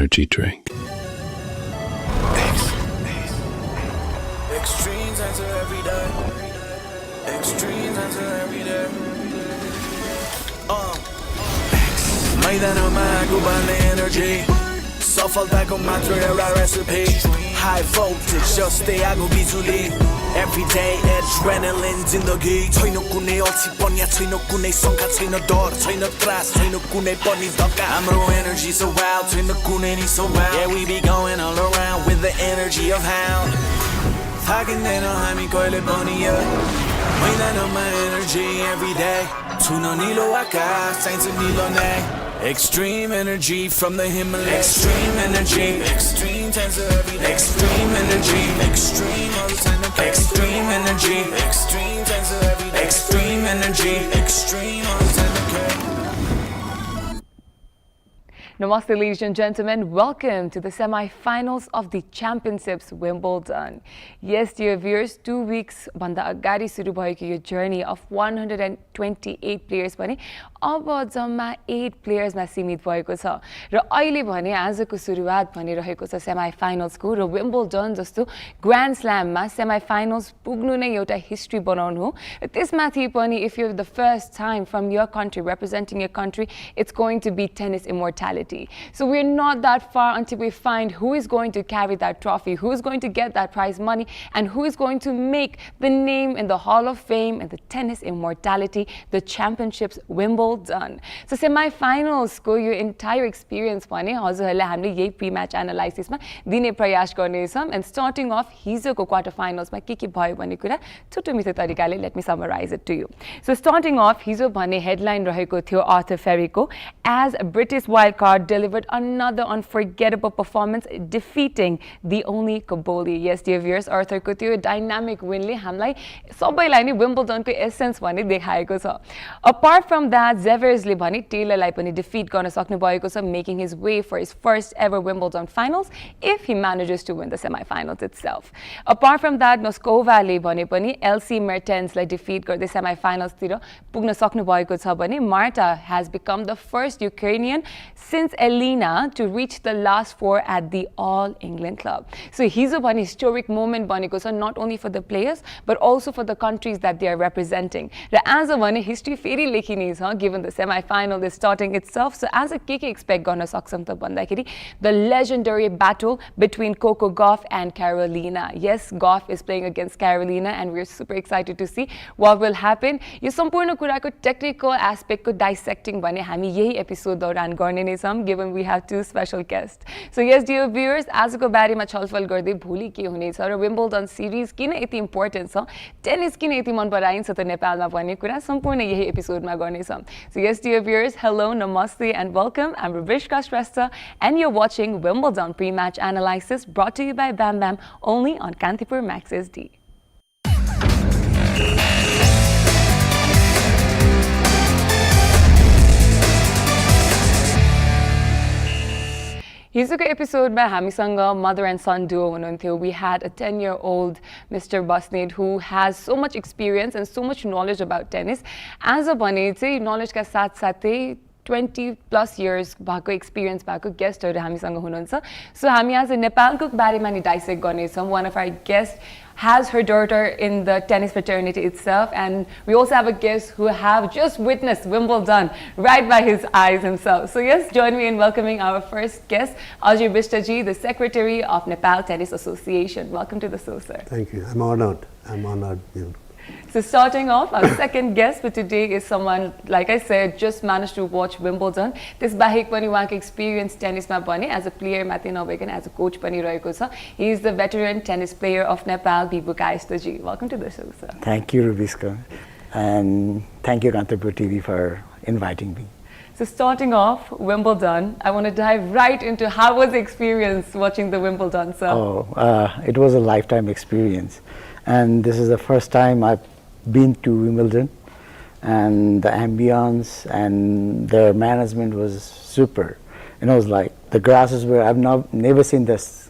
energy drink. Extremes enter every day. Extremes enter every day. मैदानमा डुबाल्ने energy. सफलताको मात्र एउटा recipe. High voltage जस्तै आगो बिजुली. Everyday adrenaline जिन्दगी. छैन कुनै अल्छीपन या छैन कुनै शङ्का छैन डर छैन त्रास छैन कुनै पनि धक्का. हाम्रो energy so wild छैन कुनै नि so wild. Yeah, we be going all around with the energy of hound. थाकिँदैन हामी कहिले पनि मैदानमा energy every day. छुन निलो आकाश चाहिन्छ निलो नै. Extreme energy from the Himalayas. Extreme energy. Extreme times every day. Extreme energy. Extreme all the time. Extreme energy. Extreme times every day. Extreme energy. Extreme all the time. Okay. Namaste, ladies and gentlemen. Welcome to the semi-finals of the Championships Wimbledon. Yes, dear viewers, 2 weeks banda agadi suru bhayeko yo journey of 128 players bhane अब जम्मा 8 players मा सीमित भएको छ र अहिले भने आजको सुरुवात भने रहेको छ सेमी फाइनल्स को र विम्बल्डन जस्तो ग्रान्ड स्ल्याम मा सेमी फाइनल्स पुग्नु नै एउटा हिस्ट्री बनाउनु हो त्यसमाथि पनि if you are the first time from your country representing your country it's going to be tennis immortality. So we're not that far until we find who is going to carry that trophy, who is going to get that prize money, and who is going to make the name in the Hall of Fame and the tennis immortality, the championships Wimbledon. So semi-finals ko your entire experience pane हजुरहरुले हामीले यही pre-match analysis मा दिने प्रयास गर्नेछौं and starting off हिजोको quarter finals मा के भयो भन्ने कुरा छोटो मिठो तरिकाले let me summarize it to you. So starting off हिजो भने headline रहेको थियो Arthur Ferryको as a British wildcard delivered another unforgettable performance defeating the only Kaboli. Yes, dear viewers, Arthur को त्यो dynamic win ले हामीलाई सबैलाई नै Wimbledon को essence भने देखाएको छ. Apart from that, Zverev ले भने Taylor लाई पनि defeat गर्न सक्नु भएको छ, making his way for his first ever Wimbledon finals if he manages to win the semi-finals itself. Apart from that, Noskova ले भने पनि LC Mertens लाई defeat गर्दै semi-finals तिर पुग्न सक्नु भएको छ भने Marta has become the first Ukrainian since Elena to reach the last four at the All England Club. So हिजो भने historic moment बनेको छ not only for the players but also for the countries that they are representing. Raw as a भने history फेरि लेखिने छ given the semi-final is starting itself. So as a के expect गर्न सक्छौं त भन्दाखेरि the legendary battle between Coco Gauff and Carolina. Yes, Gauff is playing against Carolina and we're super excited to see what will happen. यो सम्पूर्ण कुराको technical aspect को dissecting भने हामी यही episode दौरान गर्ने नै छौं given we have two special guests. So yes, dear viewers, आजको बारेमा छलफल गर्दै भोलि के हुनेछ र Wimbledon series किन यति important छ, टेनिस किन यति मन पराइन्छ त नेपालमा भन्ने कुरा सम्पूर्ण यही एपिसोडमा गर्ने छौं. So yes, dear viewers, hello, namaste and welcome. I'm Ravishka Shrestha and you're watching Wimbledon pre-match analysis brought to you by Bam Bam only on Kantipur Max SD. हिजोको एपिसोडमा हामीसँग mother and son duo हुनुहुन्थ्यो. We had a 10-year-old Mr. Basnet who has so much experience and so much knowledge about tennis. As a भने चाहिँ knowledge का साथ साथै 20 plus years भएको experience भएको guestहरु हामीसँग हुनुहुन्छ. So हामी आज नेपालको बारेमा नि dissect गर्नेछौं. One of our guests has her daughter in the tennis fraternity itself, and we also have a guest who have just witnessed Wimbledon right by his eyes himself. So yes, join me in welcoming our first guest, Ajay Bishtaji, the Secretary of Nepal Tennis Association. Welcome to the show, sir. Thank you. I'm honored. So starting off, our second guest for today is someone, like I said, just managed to watch Wimbledon. This bahik pani wahako experience tennis ma pani as a player मात्रै नभइकन as a coach पनि रहेको छ. He is the veteran tennis player of Nepal, Bibu Kaistaji. Welcome to the show, sir. Thank you, Rubiska, and thank you, Kantipur TV, for inviting me. So starting off, Wimbledon, I want to dive right into how was the experience watching the Wimbledon, sir? It was a lifetime experience, and this is the first time I've been to Wimbledon, and the ambience and their management was super. And I was like, the grasses were, I've never seen this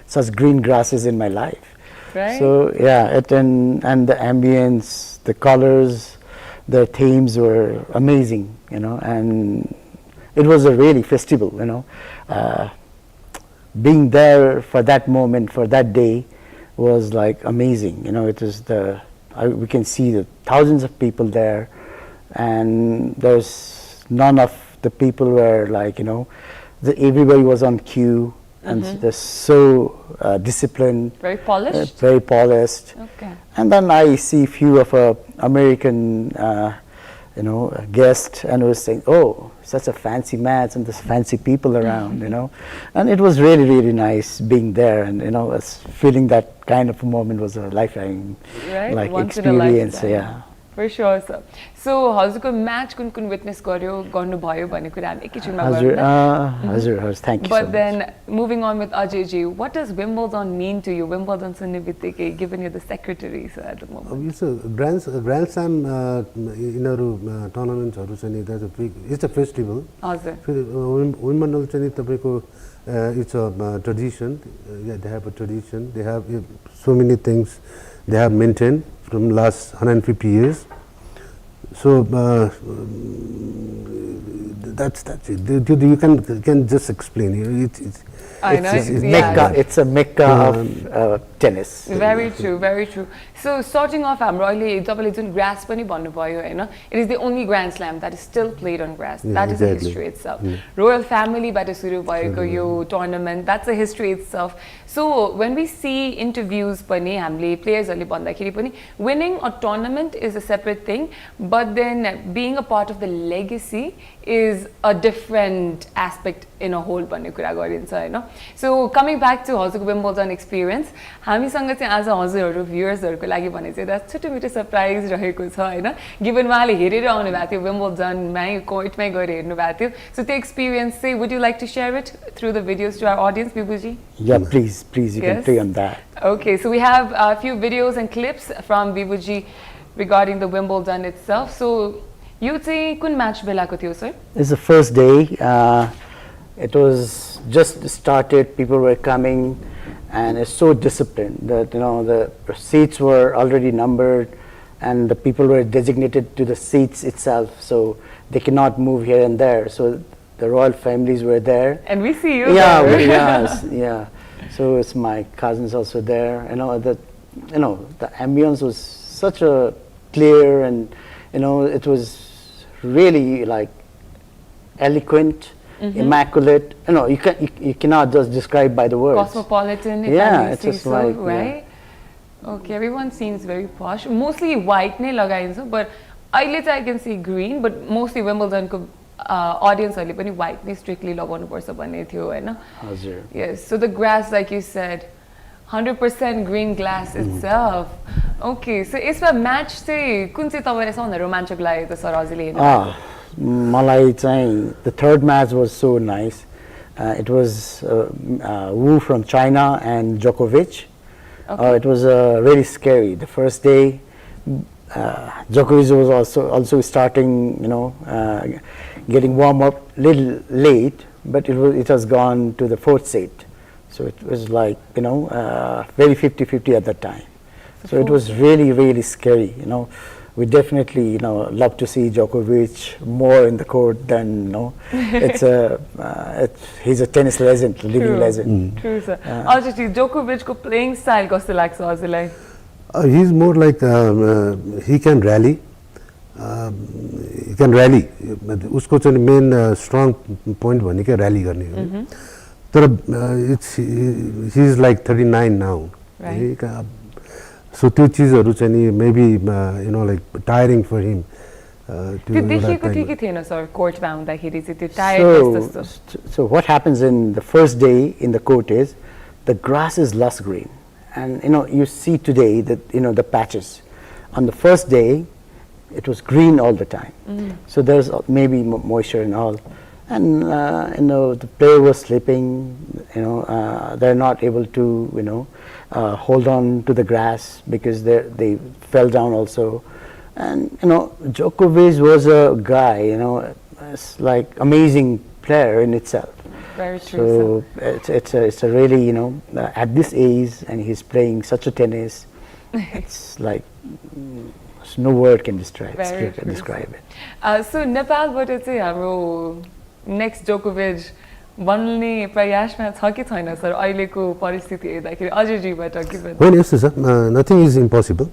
such green grasses in my life. Right. So yeah, and the ambience, the colors, the themes were amazing, you know, and it was a really festival, you know. Being there for that moment, for that day, was like amazing. You know, it was we can see the thousands of people there, and there's none of the people were like, you know, everybody was on cue, and they're so disciplined. Very polished? Very polished. Okay. And then I see few of American, you know, guests, and was saying, "Oh, such a fancy match, and there's fancy people around," you know. And it was really, really nice being there, and you know, feeling that kind of a moment was a lifetime, right? like Once in a experience. lifetime. Yeah. For sure, sir. So, हजुरको match कुन witness गर्नुभयो भन्ने कुरा हामी एकैछिनमा Hazur, thank you so But much. then, moving on with Ajay ji, what does Wimbledon mean to you? Wimbledon सुन्ने बित्तिकै, given you're the secretary, sir, at the moment. It's a Grand Slam यिनीहरू टुर्नामेन्ट्सहरू चाहिँ that's a big, it's a festival. हजुर. Wimbledon चाहिँ तपाईको it's a tradition. Yeah, they have a tradition. They have so many things they have maintained from last 150 years. So that's it. You can just explain. I know. It's yeah. Mecca. It's a Mecca of tennis. Very true, very true. So starting off, हाम्रो अहिले तपाईँले जुन grass पनि भन्नुभयो हैन, it is the only Grand Slam that is still played on grass. Yeah, that is a exactly. history itself. Royal family बाट सुरु भएको यो tournament, that's a history itself. So when we see interviews पनि हामीले players-हरुले भन्दाखेरि पनि winning a tournament is a separate thing, but then being a part of the legacy is a different aspect in a whole भन्ने कुरा गरिन्छ हैन. So coming back to हजुरको Wimbledon experience, हामीसँग चाहिँ आज हजुरहरु viewers-हरुको लागि भने चाहिँ एउटा छोटो मिठो सरप्राइज रहेको छ हैन. Given उहाँले हेरेर आउनु भएको थियो Wimbledon मै कोर्टमै गएर हेर्नु भएको थियो. So त्यो experience चाहिँ would you like to share it through the videos to our audience, Vibhuji? Yeah, please, you can play on that. Okay, so we have a few videos and clips from Vibhuji regarding the Wimbledon itself. So you चाहिँ कुन match बेलाको थियो sir? It's the first day. It was just started. People were coming, and it's so disciplined that you know the seats were already numbered, and the people were designated to the seats itself, so they cannot move here and there. So the royal families were there. And we see you Yeah, there. yeah. So it's my cousins also there. You know the ambience was such a clear, and you know it was really like eloquent, immaculate. You know you cannot just describe by the words. Cosmopolitan, if Yeah, I may it's say just so, like, right? Okay, everyone seems very posh. Mostly white नै लगाइन्छ, but अहिले चाहिँ I can see green, but mostly Wimbledon को audience-हरुले पनि white नै strictly लगाउनु पर्छ भन्ने थियो हैन. Hazur. Yes, so the grass, like you said, 100% green glass itself. Okay, so यसमा match चाहिँ कुन चाहिँ तपाईलाई सबभन्दा रोमाञ्चक लाग्यो त सर हजुरले हेर्नु? Malai चाहिँ the third match was so nice. It was Wu from China and Djokovic. Okay. It was really scary. The first day, Djokovic was also starting, you know, getting warm up little late, but it has gone to the fourth set. So it was like, you know, very 50-50 at that time. So it was really, really scary, you know. We definitely, you know, love to see Djokovic more in the court than, you know, he's a tennis legend, living legend. True, sir. Ajay, Djokovic को playing style कस्तो लाग्छ हजुरलाई? He's more like he can rally. He can rally. उसको चाहिँ main strong point भनेकै rally गर्ने हो. तर he's like 39 now. Right. So two चीजहरु चाहिँ नि maybe you know like tiring for him. त्यो देखेको थियो कि थिएन सर कोर्टमा आउँदाखेरि चाहिँ त्यो टायर्डनेस जस्तो? So what happens in the first day in the court is the grass is lush green, and you know you see today that you know the patches. On the first day, it was green all the time. So there's maybe moisture and all, and you know the player was slipping. You know they're not able to you know hold on to the grass because they fell down also. And you know Djokovic was a guy, you know, it's like amazing player in itself. Very true. So it's a really, you know, at this age and he's playing such a tennis, it's like no word can describe it. So Nepal बाट चाहिँ हाम्रो next जोकोभिच बन्ने प्रयासमा छ कि छैन sir अहिलेको परिस्थिति हेर्दाखेरि अझैबाट गिभन होइन यस्तो छ नथिङ इज इम्पोसिबल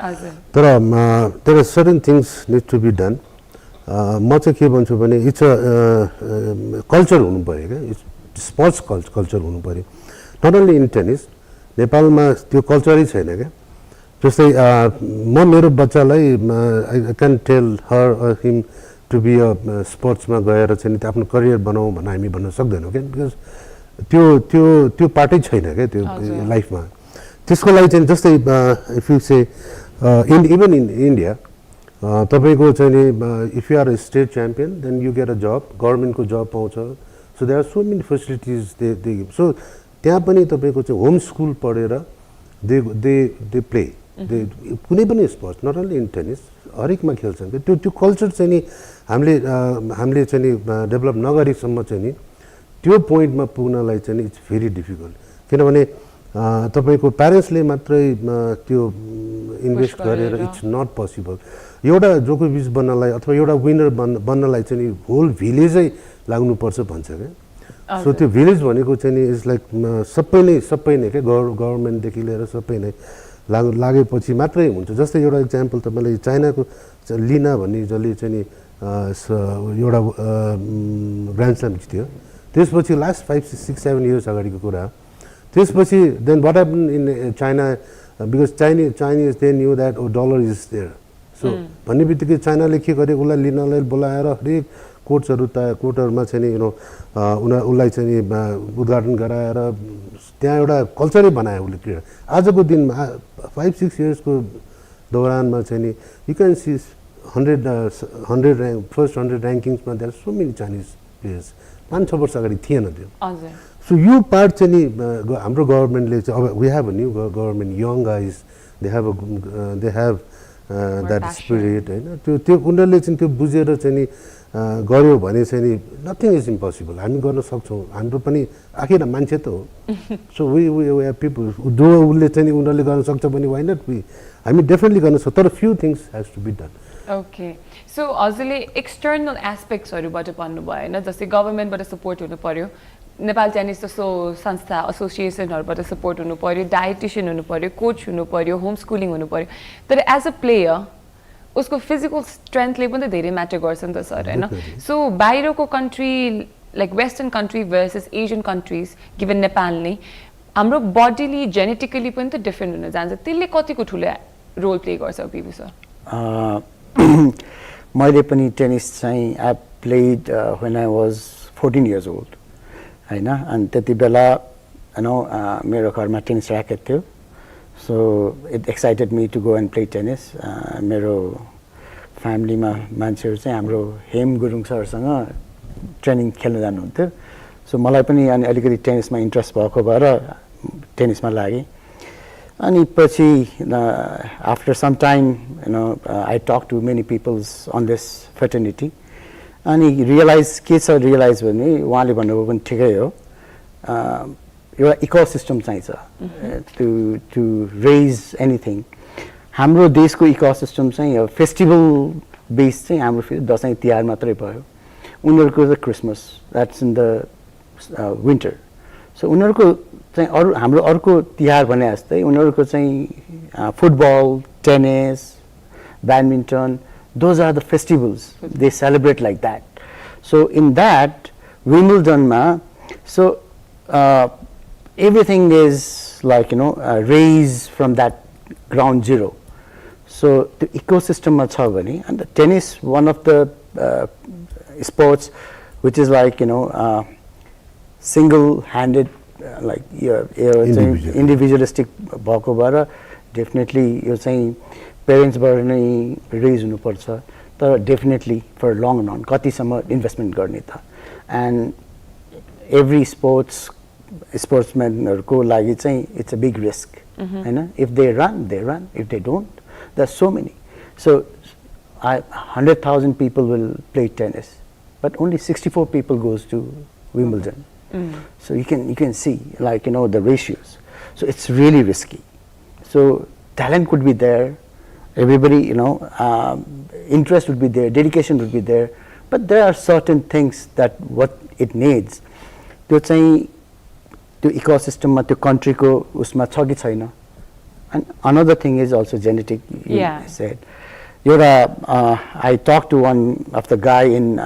हजुर तर there are certain things need to be done म चाहिँ के भन्छु भने इट्स अ कल्चर हुनु पऱ्यो क्या स्पोर्ट्स कल्चर हुनु पऱ्यो नट ओन्ली इन टेनिस नेपालमा त्यो कल्चरै छैन क्या जस्तै म मेरो बच्चालाई I can tell her him to be a स्पोर्ट्समा गएर चाहिँ आफ्नो करियर बनाऊ भनेर हामी भन्न सक्दैनौँ क्या बिकज त्यो त्यो त्यो पार्टै छैन क्या त्यो लाइफमा त्यसको लागि चाहिँ जस्तै इफ यु से इभन इन इन्डिया तपाईँको चाहिँ नि if you are a state champion then you get a job गभर्मेन्टको जब पाउँछ so there are so many facilities they give so त्यहाँ पनि तपाईँको चाहिँ होम स्कुल पढेर दे प्ले कुनै पनि sports not only in tennis हरेकमा खेल्छन् क्या त्यो कल्चर चाहिँ नि हामीले चाहिँ नि डेभलप नगरेसम्म चाहिँ नि त्यो पोइन्टमा पुग्नलाई चाहिँ नि इट्स भेरी डिफिकल्ट किनभने तपाईँको प्यारेन्ट्सले मात्रै त्यो इन्भेस्ट गरेर इट्स नट पोसिबल एउटा जोकोभिच बन्नलाई अथवा एउटा विनर बन्नलाई चाहिँ नि होल भिलेजै लाग्नुपर्छ भन्छ क्या सो त्यो भिलेज भनेको चाहिँ नि इज लाइक सबै नै क्या गभर्मेन्टदेखि लिएर सबै नै लागेपछि मात्रै हुन्छ जस्तै एउटा इक्जाम्पल तपाईँले चाइनाको लिना भन्ने जसले चाहिँ नि एउटा ग्रान्ड स्ल्याम जित्यो त्यसपछि लास्ट 5-6-7 इयर्स अगाडिको कुरा त्यसपछि then what happen in China because Chinese they knew that dollar is there so भन्ने बित्तिकै चाइनाले के गर्यो उसलाई लिनलाई बोलाएर हरेक कोर्टहरूमा चाहिँ नि उसलाई चाहिँ नि उद्घाटन गराएर त्यहाँ एउटा कल्चरै बनायो उसले क्रिया आजको दिनमा 5-6 इयर्सको दौरानमा चाहिँ नि you can see 100 rank first 100 ऱ्याङ्किङ्समा there so many Chinese players 5-6 वर्ष अगाडि थिएन त्यो सो यो पार्ट चाहिँ नि हाम्रो गभर्मेन्टले चाहिँ अब we have a new government young guys they have that spirit होइन त्यो उनीहरूले चाहिँ त्यो बुझेर चाहिँ नि गऱ्यो भने चाहिँ नि नथिङ इज इम्पोसिबल हामी गर्न सक्छौँ हाम्रो पनि आखिर मान्छे त हो सो वी पिपल जो उसले चाहिँ नि उनीहरूले गर्न सक्छ भने वाइ नट हामी डेफिनेटली गर्न सक्छ तर few things has to be done okay so हजुरले एक्सटर्नल एस्पेक्ट्सहरूबाट भन्नुभयो होइन जस्तै गभर्मेन्टबाट सपोर्ट हुनु पर्यो नेपाल टेनिस जस्तो संस्था एसोसिएसनहरूबाट सपोर्ट हुनु पर्यो डायटिसियन हुनु पर्यो कोच हुनु पर्यो होम स्कुलिङ हुनु पर्यो तर एज अ प्लेयर उसको फिजिकल स्ट्रेन्थले पनि त धेरै म्याटर गर्छ नि त सर होइन सो बाहिरको country like western country versus Asian countries given Nepal नै हाम्रो बडीली जेनेटिकली पनि त डिफ्रेन्ट हुन जान्छ त्यसले कतिको ठुलो रोल प्ले गर्छ पिबी सर मैले पनि टेनिस चाहिँ I played when I was 14 years old होइन अनि त्यति बेला मेरो घरमा टेनिस ऱ्याकेट थियो so it excited me to go and play tennis मेरो फ्यामिलीमा मान्छेहरू चाहिँ हाम्रो हेम गुरुङ सरसँग ट्रेनिङ खेल्न जानुहुन्थ्यो सो मलाई पनि अनि अलिकति टेनिसमा इन्ट्रेस्ट भएको भएर टेनिसमा लागेँ अनि पछि after some time I talk to many peoples on this fraternity अनि रियलाइज के छ रियलाइज भने उहाँले भन्नुभयो पनि ठिकै हो एउटा इकोसिस्टम चाहिन्छ टु रेज एनिथिङ हाम्रो देशको इकोसिस्टम चाहिँ फेस्टिभल बेस चाहिँ हाम्रो फेरि दसैँ तिहार मात्रै भयो उनीहरूको चाहिँ Christmas that's in the winter so उनीहरूको चाहिँ अरू हाम्रो अर्को तिहार भने जस्तै उनीहरूको चाहिँ football tennis badminton those are the festivals they celebrate like that so in that Wimbledon ma so everything is like raised from that ground zero so the ecosystem ma cha bhane and the tennis one of the sports which is like single handed like individualistic bhako bhara definitely you're saying पेरेन्ट्सबाट नै raise हुनुपर्छ तर definitely for long run कतिसम्म investment गर्ने त and every स्पोर्ट्सम्यानहरूको लागि चाहिँ इट्स अ बिग रिस्क होइन if they run if they don't there are so many so 100,000 people will play tennis but only 64 people goes to Wimbledon so you can see like the ratios so it's really risky so talent could be there everybody interest would be there dedication would be there but there are certain things that what it needs. त्यो चाहिँ त्यो इकोसिस्टममा त्यो कन्ट्रीको उसमा छ कि छैन. And another thing is also genetic, you Yeah. said. I talked to one of the guy in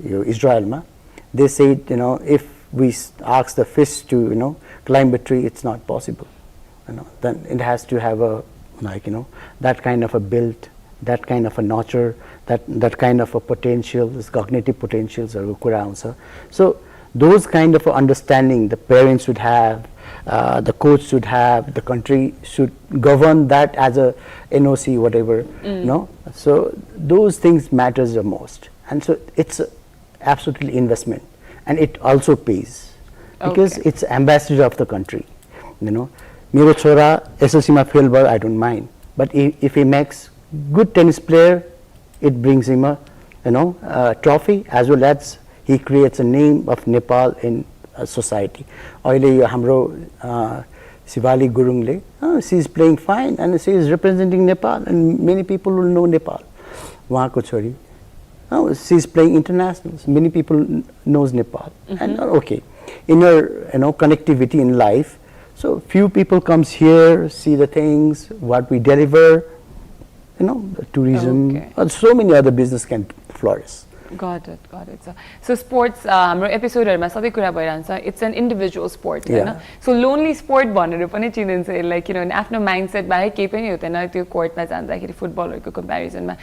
Israel. They said, if we ask the fish to, climb a tree, it's not possible. Then it has to have that kind of a build, that kind of a nurture, that kind of a potential, this cognitive potentials are कुरा आउँछ. So those kind of understanding the parents should have, the coach should have, the country should govern that as a NOC, whatever, So those things matters the most, and so it's absolutely investment, and it also pays because it's ambassador of the country. मेरो छोरा SSC मा fail भयो, I don't mind, but if he makes good tennis player, it brings him a trophy as well as he creates a name of Nepal in society. अहिले यो हाम्रो Sivali Gurungले, she is playing fine and she is representing Nepal and many people will know Nepal. उहाँको छोरी, she is playing internationals, many people knows Nepal. And okay, in her connectivity in life, so few people comes here, see the things what we deliver, the tourism, so many other business can flourish. Got it. So sports, हाम्रो एपिसोडहरुमा सबै कुरा भइरहन्छ. It's an individual sport, Hahn? So lonely sport भनेर पनि चिनिन्छ यसलाई, किनभने आफ्नो माइन्डसेट बाहेक केही पनि हुँदैन त्यो कोर्टमा जाँदाखेरि फुटबलहरुको कम्प्यारिजनमा.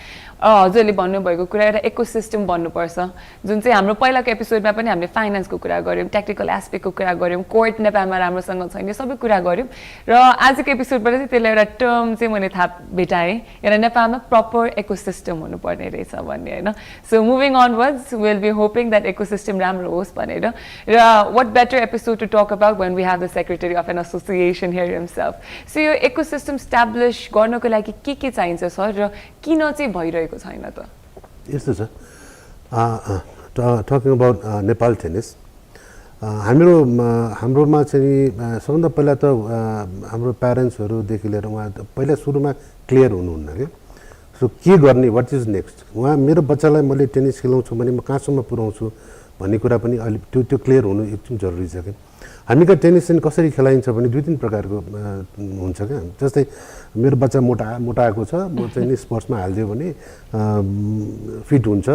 हजुरले भन्नुभएको कुरा एउटा इकोसिस्टम बन्नुपर्छ, जुन चाहिँ हाम्रो पहिलाको एपिसोडमा पनि हामीले फाइनान्सको कुरा गर्यौं, टेक्निकल एस्पेक्टको कुरा गर्यौं, कोर्ट नेपालमा राम्रोसँग छैन, यो सबै कुरा गर्यौं. र आजको एपिसोडबाट चाहिँ त्यसलाई एउटा टर्म चाहिँ मैले थाहा भेटाएँ, एउटा नेपालमा प्रपर इकोसिस्टम हुनुपर्ने रहेछ भन्ने, हैन? So moving onwards, we'll be hoping that ecosystem ramro hos bhanera. What better episode to talk about when we have the secretary of an association here himself. So your ecosystem establish garnako लागि के चाहिन्छ sir र किन चाहिँ भइरहेको छैन त? यस्तो छ, talking about Nepal tennis, हाम्रोमा चाहिँ सबभन्दा पहिला त हाम्रो प्यारेन्ट्सहरुदेखि लिएर उहाँ पहिला सुरुमा क्लियर हुनुहुन्न के. सो के गर्ने, व्हाट इज नेक्स्ट, उहाँ मेरो बच्चालाई मैले टेनिस खेलाउँछु भने म कहाँसम्म पुर्याउँछु भन्ने कुरा पनि अलि त्यो क्लियर हुनु एकदम जरुरी छ के. हामी का टेनिस चाहिँ कसरी खेलाइन्छ भने दुई तीन प्रकारको हुन्छ के. जस्तै मेरो बच्चा मोटाएको छ, म चाहिँ नि स्पोर्ट्समा हाल्दियो भने फिट हुन्छ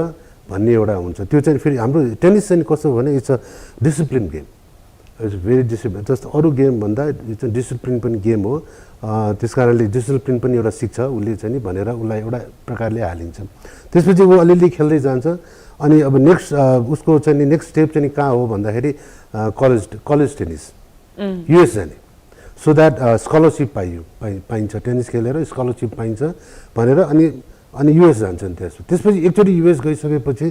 भन्ने एउटा हुन्छ. त्यो चाहिँ फेरि हाम्रो टेनिस चाहिँ कस्तो भने it's a discipline game, it's very discipline. जस्तो अरू गेम भन्दा इट्स अ डिसिप्लिन पनि गेम हो. त्यसकारणले डिसिप्लिन पनि एउटा सिक्छ उसले चाहिँ नि भनेर उसलाई एउटा प्रकारले हालिन्छ. त्यसपछि ऊ अलिअलि खेल्दै जान्छ अनि अब नेक्स्ट उसको चाहिँ नि नेक्स्ट स्टेप चाहिँ कहाँ हो भन्दाखेरि कलेज टेनिस युएस जाने, सो द्याट स्कलरसिप पाइन्छ, टेनिस खेलेर स्कलरसिप पाइन्छ भनेर अनि युएस जान्छन्. त्यसपछि एकचोटि युएस गइसकेपछि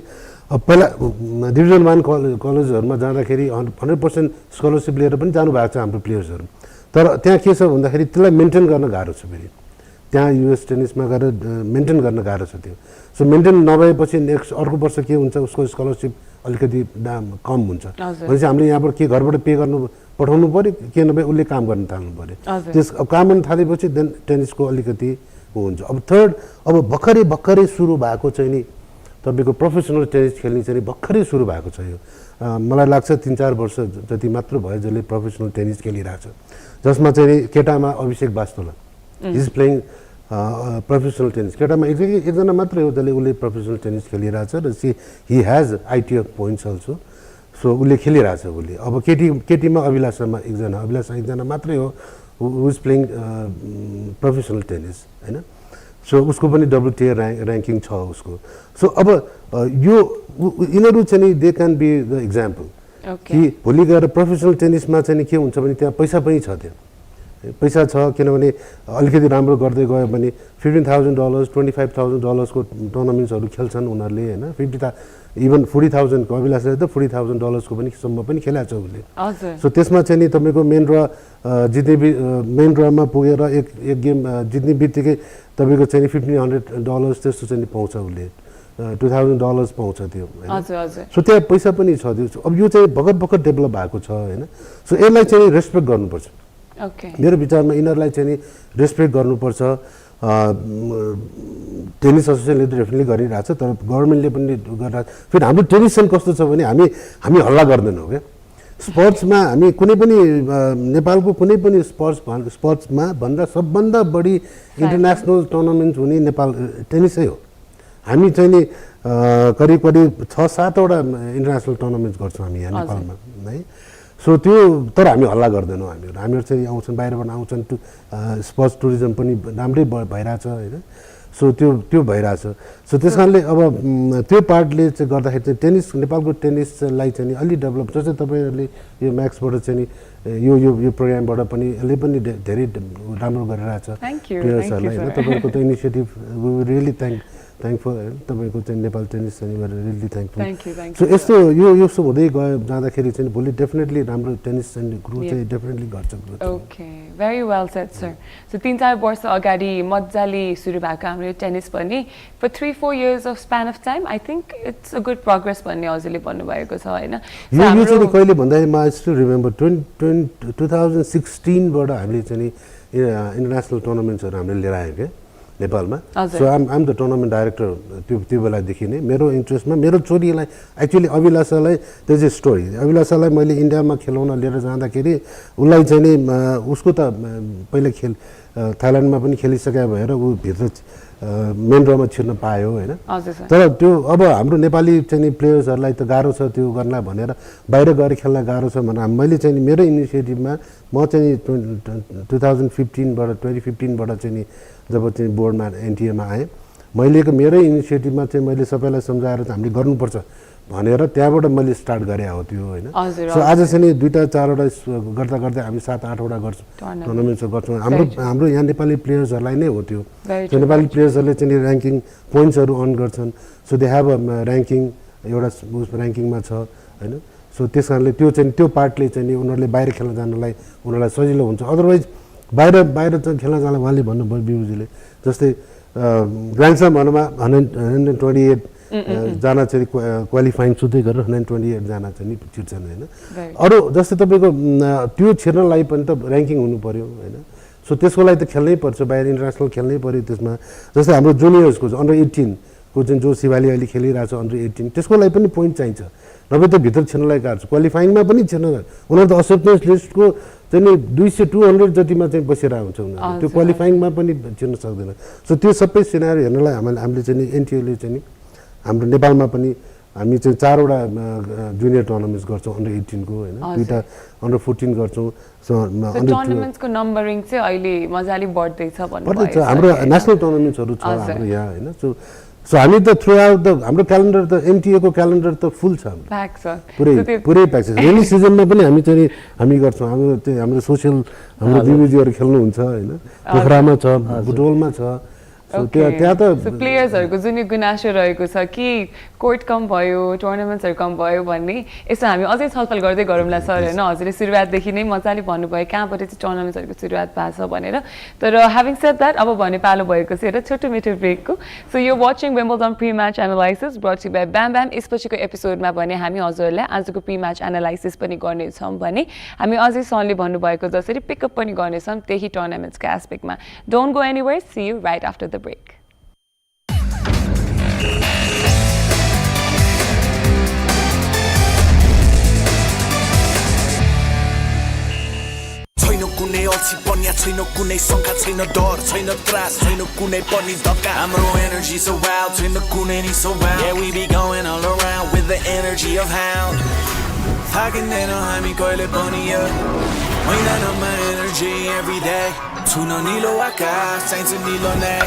पहिला डिभिजन 1 कलेजहरुमा जाँदाखेरि 100% स्कलरसिप लिएर पनि जानुभएको छ हाम्रो प्लेयर्सहरु. तर त्यहाँ के छ भन्दाखेरि त्यसलाई मेन्टेन गर्न गाह्रो छ. फेरि त्यहाँ युएस टेनिसमा गएर मेन्टेन गर्न गाह्रो छ त्यो. सो मेन्टेन नभएपछि नेक्स्ट अर्को वर्ष के हुन्छ, उसको स्कलरसिप अलिकति कम हुन्छ. भनेपछि हामीले यहाँबाट के घरबाट पे गर्नु पठाउनु पर्यो, के नभए उसले काम गर्न थाल्नु पर्यो. त्यस काम गर्न थालेपछि देन टेनिसको अलिकति हुन्छ. अब थर्ड, अब भर्खरै सुरु भएको चाहिँ नि तपाईको प्रोफेसनल टेनिस खेल्ने चाहिँ भर्खरै सुरु भएको छ. यो मलाई लाग्छ 3-4 वर्ष जति मात्र भयो जसले प्रोफेसनल टेनिस खेलिरहेछ, जसमा चाहिँ केटामा Abhishek Bastola is playing professional tennis. केटामा एकजना मात्रै हो जसले उसले प्रोफेसनल टेनिस खेलिरहेछ र he has ITF points also. So उसले खेलिरहेछ उसले. अब केटीमा अभिलाष एकजना मात्रै हो who is playing professional tennis, हैन? सो उसको पनि WTA र्याङ्किङ छ उसको. सो अब यो यिनीहरू चाहिँ दे क्यान बी द इक्जाम्पल कि भोलि गएर प्रोफेसनल टेनिसमा चाहिँ के हुन्छ भने त्यहाँ पैसा पनि छ. त्यहाँ पैसा छ किनभने अलिकति राम्रो गर्दै गयो भने $15,000 $25,000 को टुर्नामेन्ट्सहरू खेल्छन् उनीहरूले, हैन? 50,000 इभन $40,000 को अभिलाषले त $40,000 को पनि सम्म पनि खेलाएको छ उसले. सो त्यसमा चाहिँ नि तपाईको मेन ड्रमा पुगेर एक गेम जित्ने बित्तिकै तपाईको चाहिँ $1,500 त्यस्तो चाहिँ पाउँछ उसले, $2,000 पाउँछ त्यो, हैन? सो त्यहाँ पैसा पनि छ त्यो. अब यो चाहिँ भर्खर डेभलप भएको छ, हैन? सो यसलाई चाहिँ रेस्पेक्ट गर्नुपर्छ. मेरो विचारमा यिनीहरूलाई चाहिँ नि रेस्पेक्ट गर्नुपर्छ. टेनिस एसोसिएसनले त डेफिनेटली गरिरहेछ तर गभर्मेन्टले पनि गरिरहेछ फेरि हाम्रो टेनिस चाहिँ कस्तो छ भने हामी हल्ला गर्दैनौँ क्या स्पोर्ट्समा हामी कुनै पनि नेपालको कुनै पनि स्पोर्ट्समा भन्दा सबभन्दा बढी इन्टरनेसनल टुर्नामेन्ट हुने नेपाल टेनिसै हो हामी चाहिँ नि करिब 6-7वटा इन्टरनेसनल टुर्नामेन्ट गर्छौँ हामी यहाँ नेपालमा है सो त्यो तर हामी हल्ला गर्दैनौँ हामीहरू चाहिँ आउँछन् बाहिरबाट आउँछन् स्पोर्ट्स टुरिज्म पनि राम्रै भइरहेछ होइन सो त्यो भइरहेछ सो त्यस कारणले अब त्यो पार्टले चाहिँ गर्दाखेरि चाहिँ टेनिस नेपालको टेनिसलाई चाहिँ अलि डेभलप जस्तै तपाईँहरूले यो म्याक्सबाट चाहिँ नि यो प्रोग्रामबाट पनि यसले पनि धेरै राम्रो गरिरहेछ प्लेयर्सहरूलाई होइन तपाईँहरूको त इनिसिएटिभ रियली थ्याङ्कफुल होइन तपाईँको चाहिँ नेपाल टेनिस चाहिँ रियली थ्याङ्कफुल सो यस्तो यो सब हुँदै गयो जाँदाखेरि चाहिँ भोलि डेफिनेटली राम्रो टेनिस चाहिँ ग्रो चाहिँ डेफिनेटली गर्छ okay very well said sir so 3-4 वर्ष अगाडि मजाले सुरु भएको हाम्रो टेनिस पनि फर 3-4 years of span of time I think it's a good progress भन्ने हजुरले भन्नुभएको छ होइन यो चाहिँ कहिले भन्दाखेरि म स्टिल रिमेम्बर 2016बाट हामीले चाहिँ इन्टरनेसनल टुर्नामेन्ट्सहरू हामीले लिएर आयौँ क्या नेपालमा सो आम द टुर्नामेन्ट डाइरेक्टर त्यो बेलादेखि नै मेरो इन्ट्रेस्टमा मेरो छोरीलाई एक्चुअली अभिलाषालाई त्यो चाहिँ स्टोरी अभिलाषालाई मैले इन्डियामा खेलाउन लिएर जाँदाखेरि उसलाई चाहिँ नि उसको त पहिला थाइल्यान्डमा पनि खेलिसके भएर ऊ भित्र मेन ड्रमा छिर्न पायो होइन तर त्यो अब हाम्रो नेपाली चाहिँ नि प्लेयर्सहरूलाई त गाह्रो छ त्यो गर्नलाई भनेर बाहिर गएर खेल्न गाह्रो छ भनेर मैले चाहिँ मेरो इनिसिएटिभमा म चाहिँ 2015बाट चाहिँ नि जब चाहिँ बोर्डमा एनटिएमा आएँ मेरै इनिसिएटिभमा चाहिँ मैले सबैलाई सम्झाएर चाहिँ हामीले गर्नुपर्छ भनेर त्यहाँबाट मैले स्टार्ट गरे हो त्यो होइन सो आज चाहिँ नि 2-4वटा गर्दा गर्दै हामी 7-8वटा गर्छौँ टुर्नामेन्ट्सहरू गर्छौँ हाम्रो यहाँ नेपाली प्लेयर्सहरूलाई नै हो त्यो नेपाली प्लेयर्सहरूले चाहिँ ऱ्याङ्किङ पोइन्ट्सहरू अर्न गर्छन् सो दे हेभ अ ऱ्याङ्किङ एउटा ऱ्याङ्किङमा छ होइन सो त्यस कारणले त्यो पार्टले चाहिँ नि उनीहरूले बाहिर खेल्न जानलाई उनीहरूलाई सजिलो हुन्छ अदरवाइज बाहिर चाहिँ खेल्न जाँदा उहाँले भन्नुभयो बिउजीले जस्तै ग्रान्ड स्ल्यामहरूमा 128 जना चाहिँ क्वालिफाइङ छुट्टै गरेर 128 जना चाहिँ छिर्छन् होइन अरू जस्तै तपाईँको त्यो छिर्नलाई पनि त ऱ्याङ्किङ हुनु पर्यो होइन सो त्यसको लागि त खेल्नै पर्छ बाहिर इन्टरनेसनल खेल्नै पर्यो त्यसमा जस्तै हाम्रो जुनियर्सको अन्डर 18 को चाहिँ जो शिवाली अहिले खेलिरहेको छ अन्डर 18 त्यसको लागि पनि पोइन्ट चाहिन्छ नभए त भित्र छिर्नलाई गाह्रो छ क्वालिफाइङमा पनि छिर्न उनीहरू त एक्सेप्टेन्स लिस्टको चाहिँ 200-200 जतिमा चाहिँ बसिरहेको हुन्छ उनीहरू त्यो क्वालिफाइङमा पनि छिर्न सक्दैन सो त्यो सबै सिनारी हेर्नलाई हामीले चाहिँ एनटिएले चाहिँ हाम्रो नेपालमा पनि हामी चाहिँ 4वटा जुनियर टुर्नामेन्ट्स गर्छौँ अन्डर 18 को होइन 2टा अन्डर 14 गर्छौँ सो टुर्नामेन्ट्सको नम्बरिङ चाहिँ अहिले मजाले बढ्दैछ भन्नुभयो हाम्रो नेसनल टुर्नामेन्ट्सहरू छ हाम्रो यहाँ होइन सो हामी त थ्रु आउट द हाम्रो क्यालेन्डर त एनटिए को क्यालेन्डर त फुल छ पुरै प्याक छ रेनी सिजनमा पनि हामी गर्छौँ हाम्रो सोसियल हाम्रो दिदीजीहरू खेल्नुहुन्छ होइन पोखरामा छ बुटवलमा छ त्यहाँ त प्लेयर्सहरूको जुन गुनासो रहेको छ कि कोर्ट कम भयो टुर्नामेन्ट्सहरू कम भयो भन्ने यसो हामी अझै छलफल गर्दै गरौँला सर होइन हजुरले सुरुवातदेखि नै मजाले भन्नुभयो कहाँबाट चाहिँ टुर्नामेन्ट्सहरूको सुरुवात भएको छ भनेर तर ह्याभिङ सेड द्याट अब भन्ने पालो भएको छ एउटा छोटो मिठो ब्रेकको सो यो watching Wimbledon pre match analysis brought you by ब्याम ब्याम यसपछिको एपिसोडमा भने हामी हजुरलाई आजको प्री म्याच एनालाइसिस पनि गर्नेछौँ भने हामी अझै सरले भन्नुभएको जसरी पिकअप पनि गर्नेछौँ त्यही टुर्नामेन्ट्सको एस्पेक्टमा don't go anywhere see you right after the break. छैन कुनै अल्छी पन्या छैन कुनै शङ्का छैन डर छैन त्रास छैन कुनै पनि धक्का हाम्रो एनर्जी so wild छैन कुनै नि so wild yeah we be going all around with the energy of hound थाकिँदैन हामी कहिले पनि मैदानमा energy every day छुन निलो आकाश चाहिन्छ निलो नै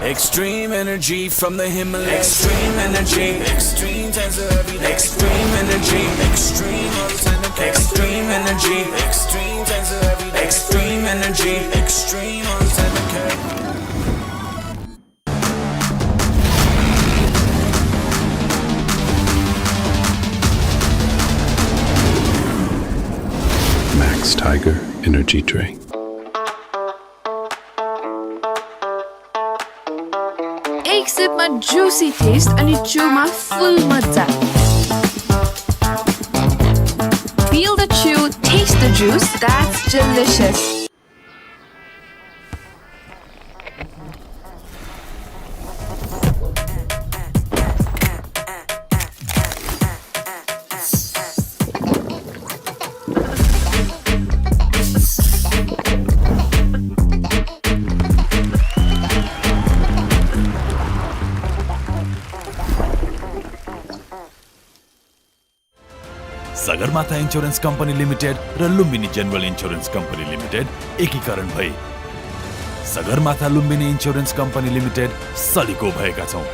extreme energy from the Himalayas extreme energy extreme times every day extreme energy extreme all the time extreme energy extreme times every day extreme energy extreme all the time okay Max Tiger Energy Drink. एक सिपमा Jussi test अनि चुमा full मजा Feel the chew, taste the juice, that's delicious. Sagarmatha insurance company limited र Lumbini general insurance company limited एकीकरण भई Sagarmatha Lumbini insurance company limited SALICO भएका छौं।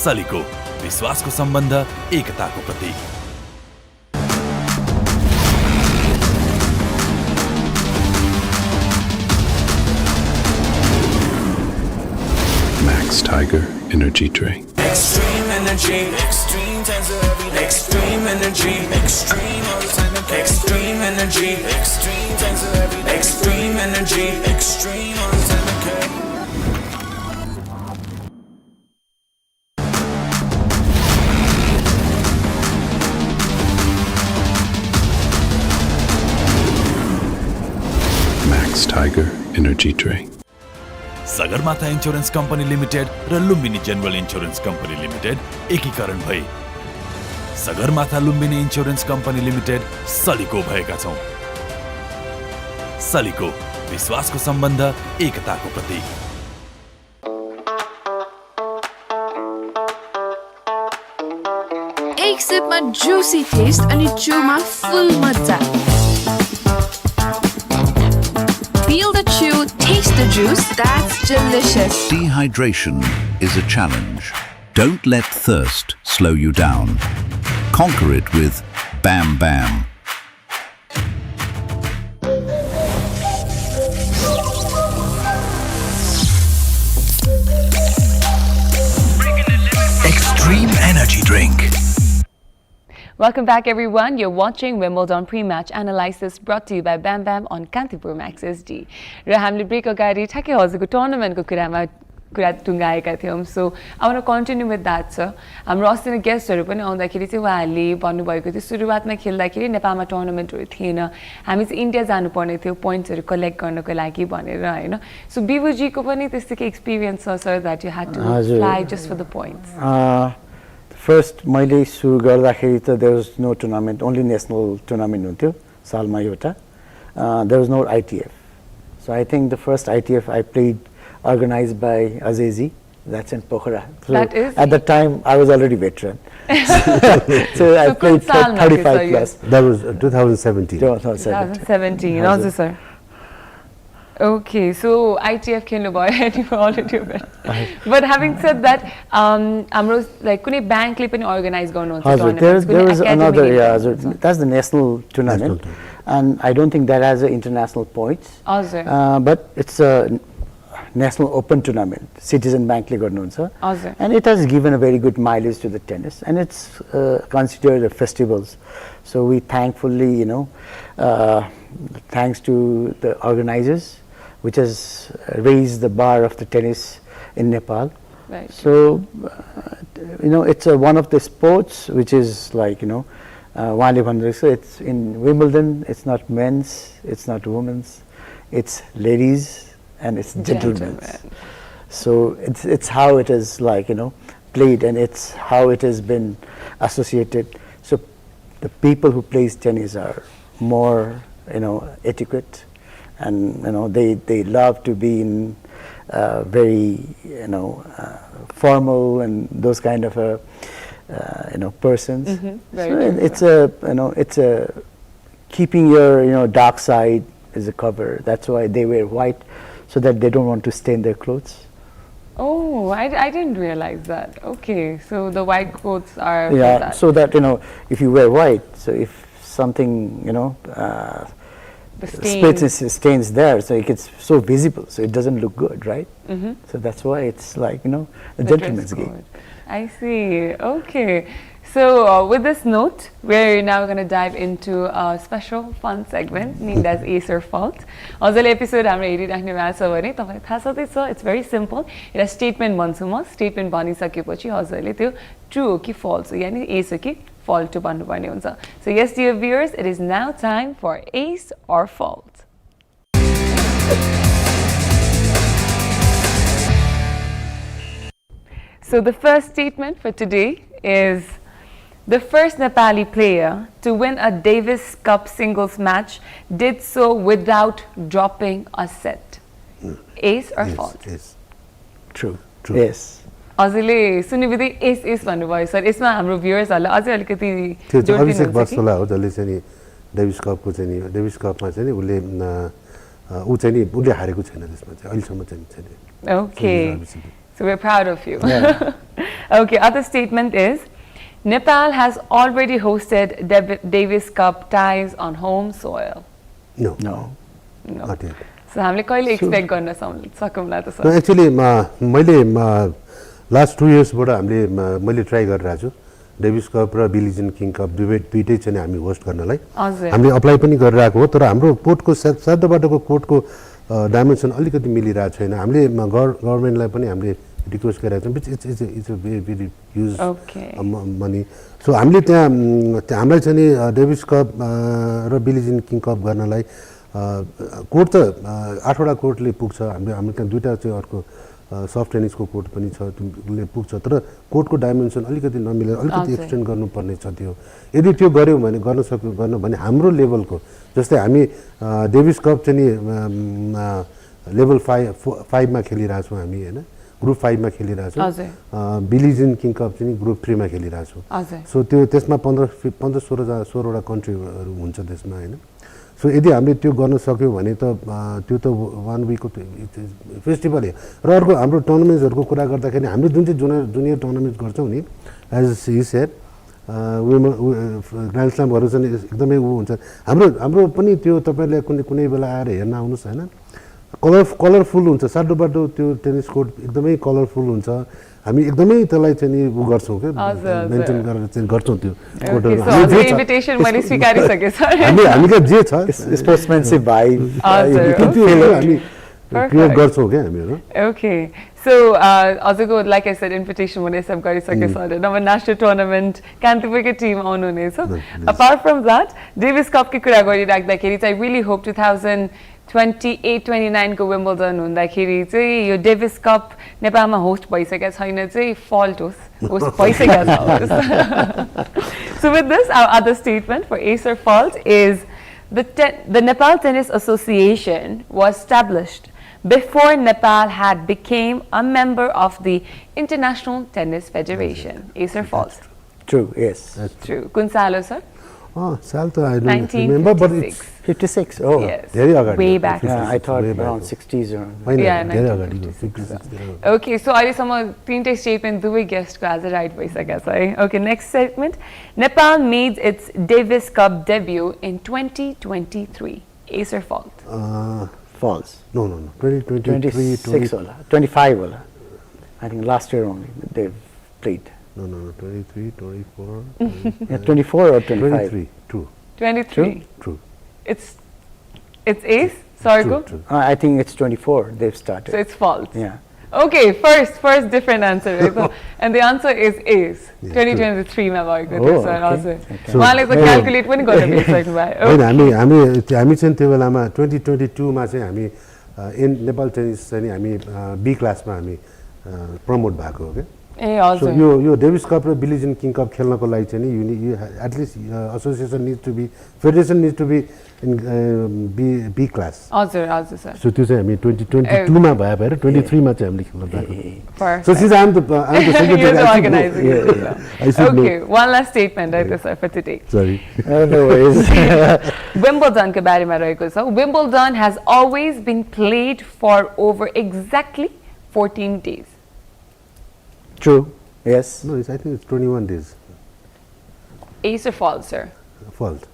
सलिको विश्वासको सम्बन्ध, एकताको प्रतीक। Max Tiger Energy Drink. Extreme energy, extreme times of every day. Extreme energy, extreme all the time. Extreme energy, extreme times of every day. Extreme energy, extreme all the time. Okay. Max Tiger Energy Drink. Sagarmatha insurance company limited र Lumbini general insurance company limited एकीकरण भई Sagarmatha Lumbini insurance company limited SALICO भएका छौं। सलिको विश्वासको सम्बन्ध, एकताको प्रतीक। एक सिपमा Jussi test अनि चुमा फुल मजा। Feel the chew, taste the juice, that's delicious. Dehydration is a challenge. Don't let thirst slow you down. Conquer it with Bam Bam. Extreme energy drink. Welcome back, everyone. You're watching Wimbledon pre-match analysis brought to you by Bam Bam on Kantipur Max SD. र हामीले break अगाडि ठ्याक्कै हजुरको टुर्नामेन्टको कुरा टुङ्गाएका थियौँ। So I want to continue with that छ। हाम्रो अस्तिको गेस्टहरू पनि आउँदाखेरि चाहिँ उहाँहरूले भन्नुभएको थियो सुरुवातमा खेल्दाखेरि नेपालमा टुर्नामेन्टहरू थिएन, हामी चाहिँ इन्डिया जानुपर्ने थियो पोइन्ट्सहरू कलेक्ट गर्नको लागि भनेर होइन। सो बिबुजीको पनि त्यस्तै एक्सपिरियन्स छ sir that you had to fly just for the points? First मैले सुरु गर्दाखेरि त there was no tournament, only national tournament हुन्थ्यो सालमा एउटा। There was no ITF. So I think the first ITF I played organized by Azezi, that's in Pokhara. So that is at the time I was already veteran. So I played 35 plus. That was 2017. 2017, also sir. Okay, so ITF खेल्नु भयो and you were already veteran. But having said that, हाम्रो like कुनै ब्याङ्कले पनि organise गर्नुहुन्छ tournaments? There was another, that's the national tournament, and I don't think that has an international points. But it's a national open tournament, Citizen Bank le garnuncha, and it has given a very good mileage to the tennis, and it's considered a festivals. So we thankfully, thanks to the organizers, which has raised the bar of the tennis in Nepal. Right. So it's one of the sports which is like so it's in Wimbledon. It's not men's, it's not women's, it's ladies and it's gentlemen. So it's how it is like played, and it's how it has been associated. So the people who plays tennis are more etiquette, and they love to be in very formal and those kind of persons. So it's a keeping your dark side is a cover. That's why they wear white, so that they don't want to stain their clothes. Oh, I didn't realize that. Okay, so the white coats are for that. So that if you wear white, so if something the stains there, so it gets so visible, so it doesn't look good, right? So that's why it's like a gentleman's game. I see. Okay. So with this note, we're now going to dive into a special fun segment named as Ace or Fault. This episode I'm ready to it's very simple. It's a statement bansuma, statement bani sakepachi hazarle tyo true ho ki false ho, yani ace ho ki fault to bannu parne huncha. So yes, dear viewers, it is now time for Ace or Fault. So the first statement for today is: the first Nepali player to win a Davis Cup singles match did so without dropping a set. Ace or fault? Yes. True. Yes. हजुरले सुन्नेबित्तिकै S भन्नुभयो sir यसमा हाम्रो भ्युअर्सहरूलाई अझै अलिकति त्यो चाहिँ जोड अभिषेक दिनुहुन्छ कि? बत्सला हो जसले चाहिँ नि डेभिस कपको चाहिँ नि डेभिस कपमा चाहिँ नि उसले ऊ चाहिँ नि उसले हारेको छैन त्यसमा चाहिँ अहिलेसम्म चाहिँ छैन Okay, Abhishek. so we're proud of you. Okay, other statement is Nepal has already hosted Davis Cup ties on home soil. No, No. No. not yet. So हामीले कहिले एक्सपेक्ट गर्न सकौँला त No, सर? actually मैले last 2 इयर्सबाट मैले try गरिरहेको छु Davis Cup र Billie Jean King cup दुइटै चाहिँ हामी होस्ट गर्नलाई हजुर। हामीले अप्लाई पनि गरिरहेको हो तर हाम्रो कोर्टको सातो बाटोको कोर्टको डाइमेन्सन अलिकति मिलिरहेको छैन हामीले गभर्मेन्टलाई पनि हामीले रिक्वेस्ट गरेका छौँ it's a very huge Okay. Money so हामीले त्यहाँ हामीलाई चाहिँ नि डेभिस कप र बिलिजन किङ कप गर्नलाई कोर्ट त 8वटा कोर्टले पुग्छ हाम्रो त्यहाँ 2टा चाहिँ अर्को सफ्ट टेनिसको कोर्ट पनि छ त्यसले पुग्छ तर कोर्टको डाइमेन्सन अलिकति नमिलेर अलिकति एक्सटेन्ड गर्नुपर्ने छ त्यो यदि त्यो गऱ्यौँ भने गर्न भने हाम्रो लेभलको जस्तै हामी डेभिस कप चाहिँ नि लेभल 5 मा खेलिरहेछौँ हामी होइन ग्रुप 5 मा खेलिरहेछौँ बिलिजन किङ कप चाहिँ ग्रुप 3 मा खेलिरहेछौँ सो त्यो त्यसमा 15-16वटा कन्ट्रीहरू हुन्छ त्यसमा होइन सो यदि हामीले त्यो गर्न सक्यौँ भने त त्यो त 1 विकको फेस्टिभल हो र अर्को हाम्रो टुर्नामेन्ट्सहरूको कुरा गर्दाखेरि हामीले जुन चाहिँ जुनियर टुर्नामेन्ट गर्छौँ नि एज हि सेड ग्रान्ड स्ल्यामहरू चाहिँ एकदमै ऊ हुन्छ हाम्रो पनि त्यो तपाईँले कुनै बेला आएर हेर्न आउनुहोस् होइन कलरफुल हुन्छ साटो बाटो त्यो टेनिस कोर्ट एकदमै कलरफुल हुन्छ हामी एकदमै त्यसलाई चाहिँ नि ऊ गर्छौँ क्या मेन्टेन गरेर चाहिँ गर्छौँ त्यो कोर्टहरू इन्भिटेसन मैले स्वीकारिसकेँ सर हामी कहाँ जे छ स्पोर्ट्सम्यानसिप भाइ त्यो हामी क्रिएट गर्छौँ क्या हामीहरू Okay, so हजुरको लाइक आई सेड इन्भिटेसन मैले एक्सेप्ट गरिसकेँ सर नभए नेसनल टुर्नामेन्ट कान्तिपुरकै टिम आउनुहुनेछ अपार्ट फ्रम द्याट डेभिस कपकै कुरा गरिराख्दाखेरि चाहिँ रियली होप 2028-29 को विम्बल्डन हुँदाखेरि चाहिँ यो डेभिस कप नेपालमा होस्ट भइसकेको छैन चाहिँ फल्ट होस्ट भइसकेको छ So with this our other statement for Acer fault is the Nepal Tennis Association was established before Nepal had became a member of the International Tennis Federation. Acer fault. True, yes. True. Kun saal ho, sir? साल त I don't remember but it's 56. Oh, Yes. धेरै अगाडि Way back. Yeah, I thought way back. around 60s or. होइन Yeah, धेरै अगाडि 56 Okay, so अहिलेसम्म तीनटै statement दुवै गेस्टको आज राइट भइसकेको छ है Okay, next statement. Nepal made its Davis Cup debut in 2023. Acer fault. False. No 2023 26 hola. 25 hola. I think last year only they've played. No 23 24 Yeah, 24 or 25? 23 true 23. true It's Ace? Sorry, go. true I think it's 24 they've started. So it's false. Yeah. Okay, first different answer. Right? So, and the answer is Ace. 2023 मा भएको थियो Oh, sir okay. हजुर Okay. उहाँले त calculate पनि गर्न बिर्सक्नु भयो होइन हामी चाहिँ त्यो बेलामा 2022 मा चाहिँ हामी नेपाल टेनिस चाहिँ नि हामी बी क्लासमा हामी प्रमोट भएको हो क्या ए सो हजुर यो डेभिस कप र बिलिजन किङ कप खेल्नको लागि चाहिँ नि at least association need to be federation need to be in B class हजुर हजुर सर सो त्यो चाहिँ हामी 2022 मा भएर 23 मा चाहिँ हामीले खेल्न पाएको Perfect. सो सिज आइ am the You're the organizing. I should know. Okay, one last statement right sir for today. सरी No worries. Wimbledon को बारेमा रहेको छ Wimbledon has always been played for over exactly 14 days. True. Yes. No, I think it's 21 days. Ace or false, sir? Fault.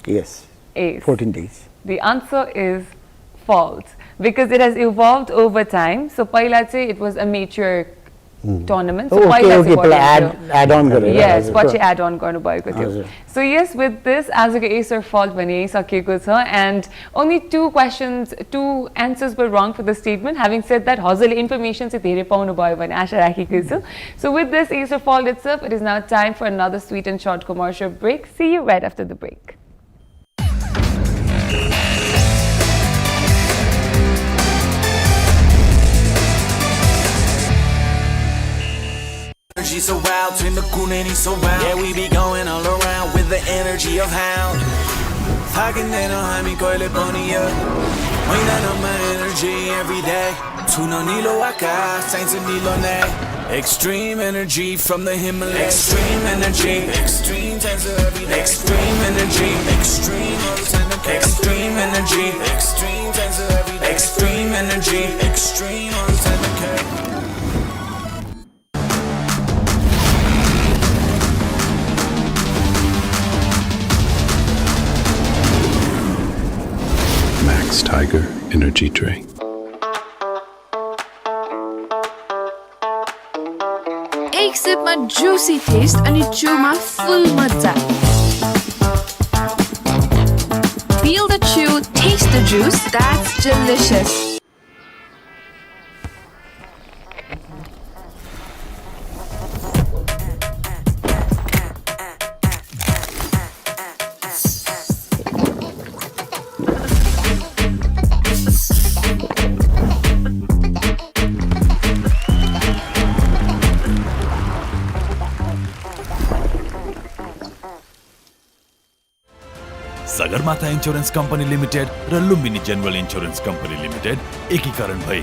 Yes. Ace. 14 days. The answer is false because it has evolved over time. So पहिला चाहिँ it was a mature tournament. So Oh, okay, पहिला okay. चाहिँ But गरिन्थ्यो। add on गरेर. Yes, पछि add on गर्नु भएको थियो. हजुर। So yes, with this, आजको Ace or fault भनिसकेको छ and only two answers were wrong for the statement. Having said that, हजुरले information चाहिँ धेरै पाउनु भयो भने आशा राखेको छु. So with this Ace or fault itself, it is now time for another sweet and short commercial break. See you right after the break. Energy so wild, turn the cool and he's so wild. Yeah, we be going all around with the energy of hound. Talking they know how me call it pony up. Wait on my energy every day. Tuna nilo waka, saints nilo ne. Extreme energy from the Himalayas. Extreme energy, extreme times of every day. Extreme energy, extreme all the time. Okay. Extreme energy, extreme times of every day. Extreme energy, extreme all the time. Okay. Max Tiger Energy Drink. एक सिपमा Jussi test अनि चुमा full मजा Feel the chew, taste the juice, that's delicious. Sagarmatha insurance company limited र Lumbini general insurance company limited एकीकरण भई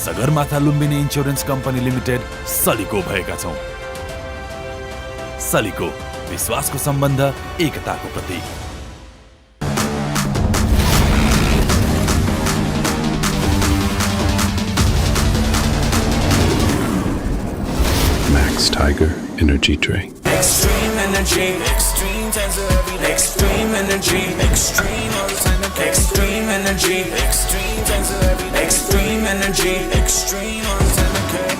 Sagarmatha Lumbini insurance company limited SALICO भएका छौं। सलिको विश्वासको सम्बन्ध, एकताको प्रतीक। Max Tiger Energy Drink. Extreme energy, extreme times of every day. Extreme energy, extreme all the time. Okay. Extreme energy, extreme times of every day. Extreme energy, extreme all the time. Okay.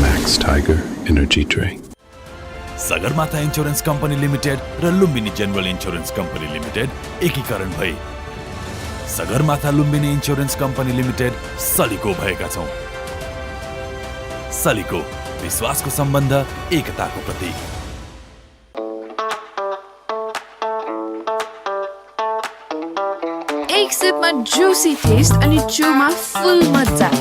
Max Tiger Energy Drink. Sagarmatha insurance company limited र Lumbini general insurance company limited एकीकरण भई Sagarmatha Lumbini insurance company limited SALICO भएका छौं। सलिको विश्वासको सम्बन्ध, एकताको प्रतीक। एक सिपमा Jussi test अनि चुमा फुल मजा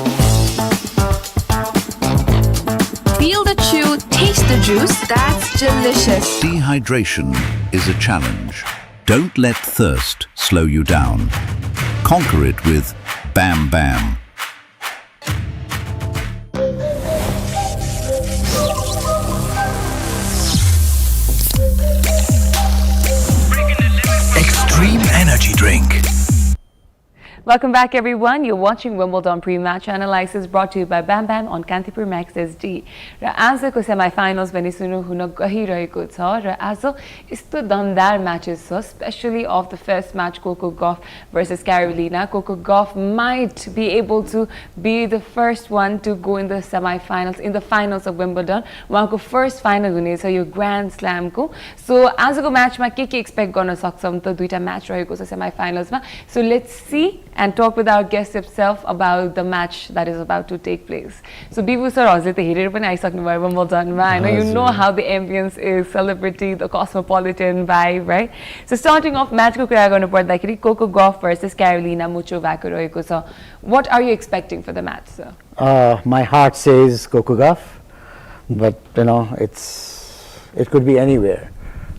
Feel the chew, taste the juice, that's delicious. Dehydration is a challenge. Don't let thirst slow you down. Conquer it with Bam Bam. Extreme energy drink. Welcome back, everyone. You're watching Wimbledon pre-match analysis brought to you by Bam Bam on Kantipur Max SD. र आजको semifinals पनि सुरु हुन गइरहेको छ र आज यस्तो दमदार matches छ, specially of the first match Coco Gauff versus Carolina. Coco Gauff might be able to be the first one to go in the semi-finals, in the finals of Wimbledon. उहाँको फर्स्ट फाइनल हुनेछ यो grand स्ल्यामको। सो आजको म्याचमा के expect गर्न सक्छौँ त? दुईटा match रहेको छ सेमिफाइनल्समा। So let's see and talk with our guest himself about the match that is about to take place. So Bibu sir, हजुर त हेरेर पनि आइसक्नु भयो Wimbledon-मा. I know you know how the ambience is, celebrity, the cosmopolitan vibe, right? So starting off, match को कुरा गर्नु पर्दाखेरि Coco Gauff versus Carolina मुचो भएको रहेको छ. What are you expecting for the match, sir? My heart says Coco Gauff, but you know it could be anywhere.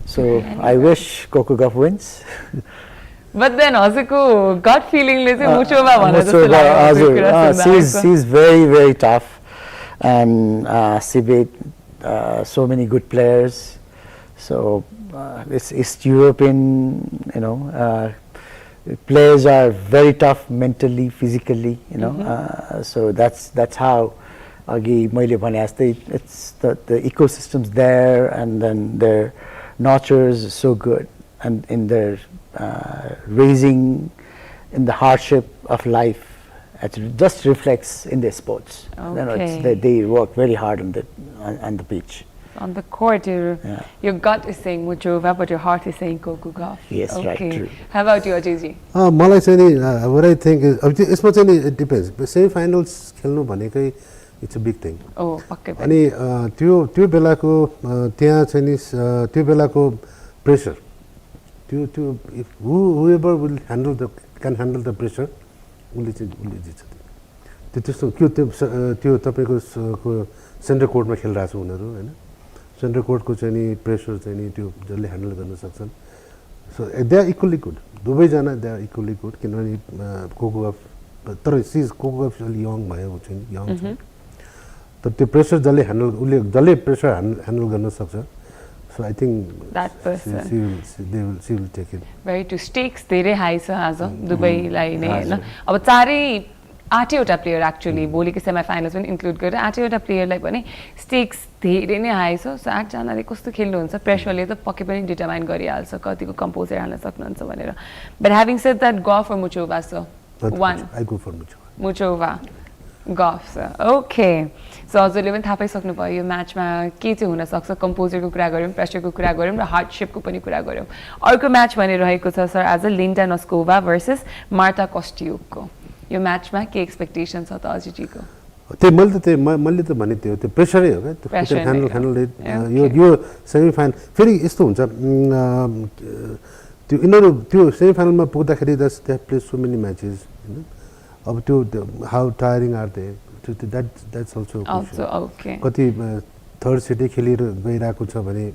So I wish Coco Gauff wins. But then also gut feeling ले चाहिँ मुचोमा भनेर जस्तो लाग्यो. She's very tough, and she beat so many good players. So it's East European, you know, players are very tough mentally, physically, you know. So that's how मैले भने जस्तै it's the ecosystems there, and then their nurtures is so good, and in their raising in the hardship of life, it just reflects in their sports. Okay. You know, they work very hard on the pitch. On the court, your gut is saying Muchova, but your heart is saying Coco Gauff. Yes, okay. right, true. How about you, Ajayji? मलाई चाहिँ नि what I think is यसमा चाहिँ नि it depends. Semi-finals खेल्नु भनेकै it's a big thing. Oh, पक्कै पनि. अनि त्यो बेलाको त्यहाँ चाहिँ नि त्यो बेलाको pressure. If whoever will can handle the pressure, उसले जित्छ. त्यो त्यस्तो त्यो तपाईँको सेन्टर कोर्टमा खेलिरहेको छ उनीहरू हैन. सेन्टर कोर्टको चाहिँ नि प्रेसर चाहिँ नि त्यो जसले ह्यान्डल गर्न सक्छन् सो दे आर इक्वली गुड दुवैजना दे आर इक्वली गुड किनभने कोको तर कोको अलि यङ भयो चाहिँ यङ छ तर त्यो प्रेसर जसले प्रेसर ह्यान्डल गर्न सक्छ So I think that person she will take it. Very true. Stakes धेरै हाई छ आज दुबईलाई नै हैन अब चारै 8वटा प्लेयर एक्चुअली भोलिको सेमी फाइनल्स पनि इन्क्लुड गरेर 8वटा प्लेयरलाई पनि स्टेक्स धेरै नै हाई छ सो 8 जनाले कस्तो खेल्नुहुन्छ प्रेसरले त पक्कै पनि डिटरमाइन गरिहाल्छ कतिको कम्पोजर हाल्न सक्नुहुन्छ भनेर but having said that Gauff or Muchova so one I go for Muchova Gauff sir okay so हजुरले पनि थाहा पाइसक्नु भयो यो म्याचमा के चाहिँ हुनसक्छ कम्पोजरको कुरा गऱ्यौँ प्रेसरको कुरा गऱ्यौँ र हार्डसिपको पनि कुरा गऱ्यौँ अर्को म्याच भने रहेको छ सर आज लिन्डा नस्कोभा भर्सेस मार्टा कस्ट्युकको यो म्याचमा के एक्सपेक्टेसन छ त अजिजीको मैले त भने त्यो प्रेसरै हो क्या ह्यान्डल यो सेमी फाइनल फेरि यस्तो हुन्छ त्यो यिनीहरू त्यो सेमी फाइनलमा पुग्दाखेरि they play so many matches होइन अब त्यो how tiring are they that's also okay कति थर्ड सेटै खेलेर गइरहेको छ भने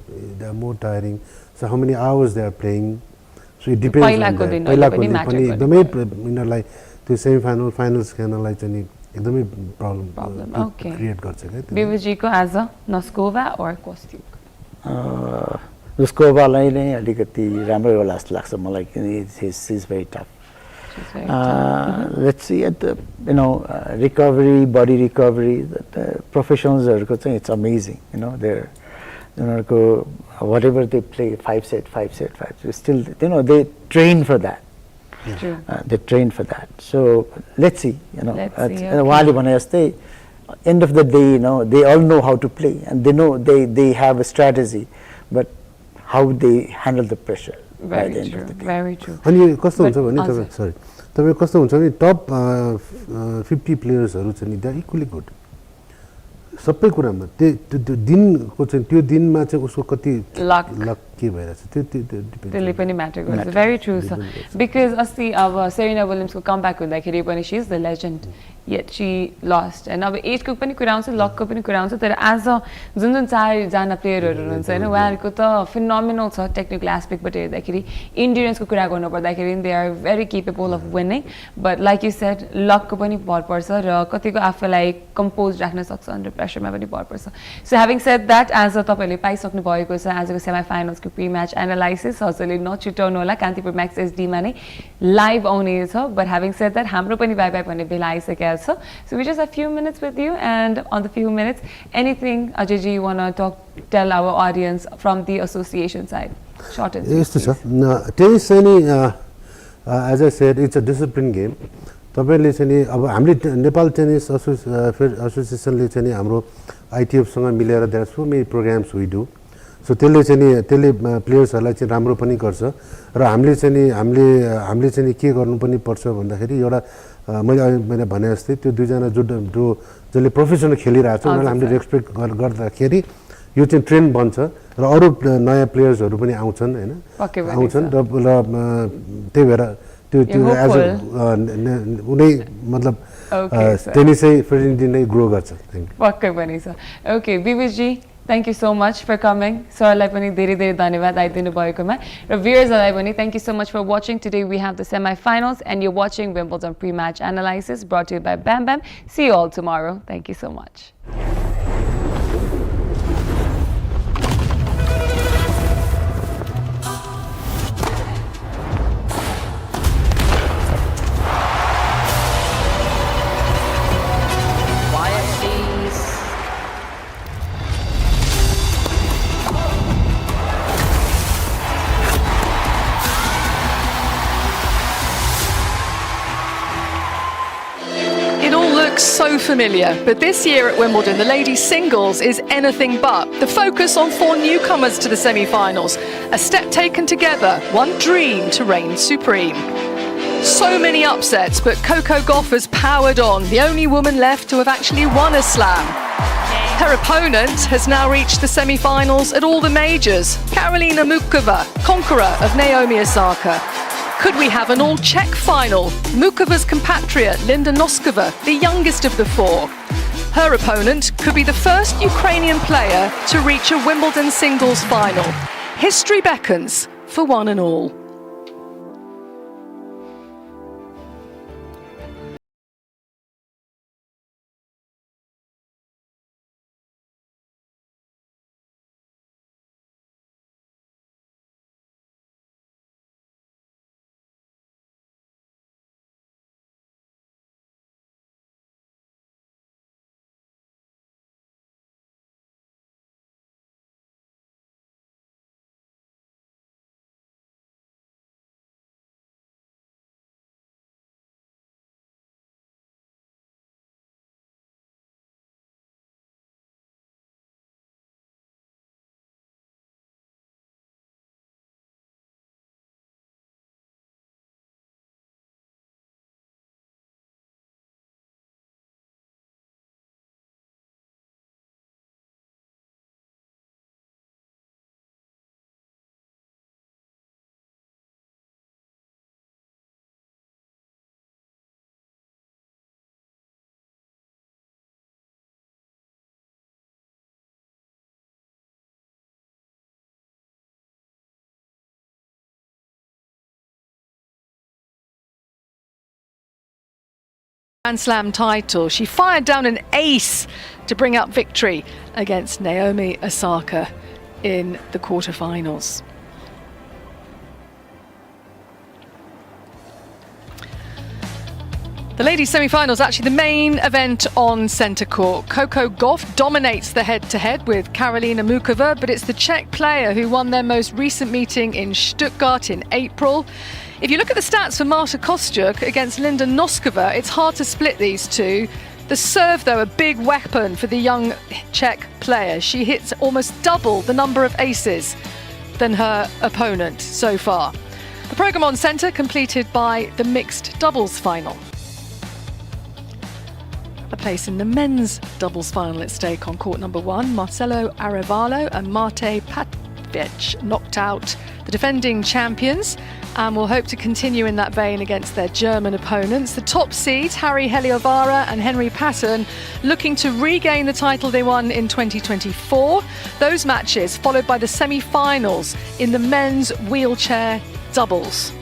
they are more tiring so how many hours they are playing so it depends पहिलाको दिन पनि एकदमै यिनीहरूलाई त्यो सेमी फाइनल फाइनल्स खेल्नलाई चाहिँ एकदमै प्रब्लम क्रिएट गर्छ क्या बेबीजीको एज अ नस्कोभा और कस्ट्युक नस्कोभालाई नै अलिकति राम्रै होला जस्तो लाग्छ मलाई किनकि is very tough let's see at the recovery body recovery the professionals are it's amazing they're whatever they play 5 set still they train for that they train for that so let's see wali bhane jastै end of the day they all know how to play and they know they have a strategy but how they handle the pressure very true अनि कस्तो हुन्छ भने तपाईँ कस्तो हुन्छ भने टप 50 प्लेयर्सहरू चाहिँ नि दे आर इक्वली गुड सबै कुरामा त्यो दिनको चाहिँ त्यो दिनमा चाहिँ उसको कति लक के भइरहेछ त्यसले पनि म्याटर गर्छ भेरी ट्रु छ बिकज अस्ति अब सेरिना विलियम्सको कमब्याक हुँदाखेरि पनि she is the legend yet she lost and अब एजको पनि कुरा आउँछ लकको पनि कुरा आउँछ तर एज अ जुन चारजना प्लेयरहरू हुनुहुन्छ होइन उहाँहरूको त फिनोमिनल छ टेक्निकल एस्पेक्टबाट हेर्दाखेरि इन्ड्युरेन्सको कुरा गर्नुपर्दाखेरि they are very capable of winning but like you said लकको पनि भर पर्छ र कतिको आफूलाई कम्पोज राख्न सक्छ अन्डर प्रेसरमा पनि भर पर्छ so having said that as a तपाईँले पाइसक्नु भएको छ आजको सेमी फाइनल्सको प्री म्याच एनालाइसिस हजुरले नछुटाउनु होला कान्तिपुर म्याक्स एचडीमा नै लाइभ आउनेछ बट ह्याभिङ सेड द्याट हाम्रो पनि बाई बाई भन्ने बेला आइसकेको छ so we just have a few minutes with you and on the few minutes anything Ajayji you want to tell our audience from the association side short and sweet tennis as I said it's a disciplined game तपाईले चाहिँ अब हामीले Nepal tennis एसोसिएसनले चाहिँ हाम्रो ITF सँग मिलेर there are so many programmes we do so त्यसले प्लेयर्सहरूलाई चाहिँ राम्रो पनि गर्छ र हामीले चाहिँ के गर्नु पनि पर्छ भन्दाखेरि एउटा मैले भने जस्तै त्यो दुईजना जसले प्रोफेसनल खेलिरहेको छ उनीहरूलाई हामीले रेस्पेक्ट गर्दाखेरि यो चाहिँ ट्रेन्ड बन्छ र अरू नयाँ प्लेयर्सहरू पनि आउँछन् होइन आउँछन् र त्यही भएर त्यो एज उनै मतलब टेनिसै फेरि नै ग्रो गर्छ पक्कै पनि छ ओके बिबिजी Thank you so much for coming. Sirलाई पनि धेरै धेरै धन्यवाद आइदिनु भएकोमा र viewers-लाई पनि thank you so much for watching. Today we have the semi-finals and you're watching Wimbledon pre-match analysis brought to you by Bam Bam. See you all tomorrow. Thank you so much. So familiar, but this year at Wimbledon, the ladies' singles is anything but. The focus on 4 newcomers to the semi-finals, a step taken together, one dream to reign supreme. So many upsets, but Coco Gauff has powered on, the only woman left to have actually won a slam. Her opponent has now reached the semi-finals at all the majors, Karolina Muchova, conqueror of Naomi Osaka. Could we have an all-Czech final? Mukova's compatriot, Linda Noskova, the youngest of the 4. Her opponent could be the first Ukrainian player to reach a Wimbledon singles final. History beckons for one and all. Grand Slam title. She fired down an ace to bring up victory against Naomi Osaka in the quarterfinals. The ladies' semi-finals, actually the main event on centre court. Coco Gauff dominates the head-to-head with Karolina Muchova, but it's the Czech player who won their most recent meeting in Stuttgart in April. If you look at the stats for Marta Kostyuk against Linda Noskova, it's hard to split these two. The serve, though, a big weapon for the young Czech player. She hits almost double the number of aces than her opponent so far. The programme on centre completed by the mixed doubles final. A place in the men's doubles final at stake on court number 1. Marcelo Arevalo and Mate Pavic knocked out the defending champions and will hope to continue in that vein against their German opponents. The top seeds, Harry Heliovara and Henry Patton, looking to regain the title they won in 2024. Those matches followed by the semi-finals in the men's wheelchair doubles.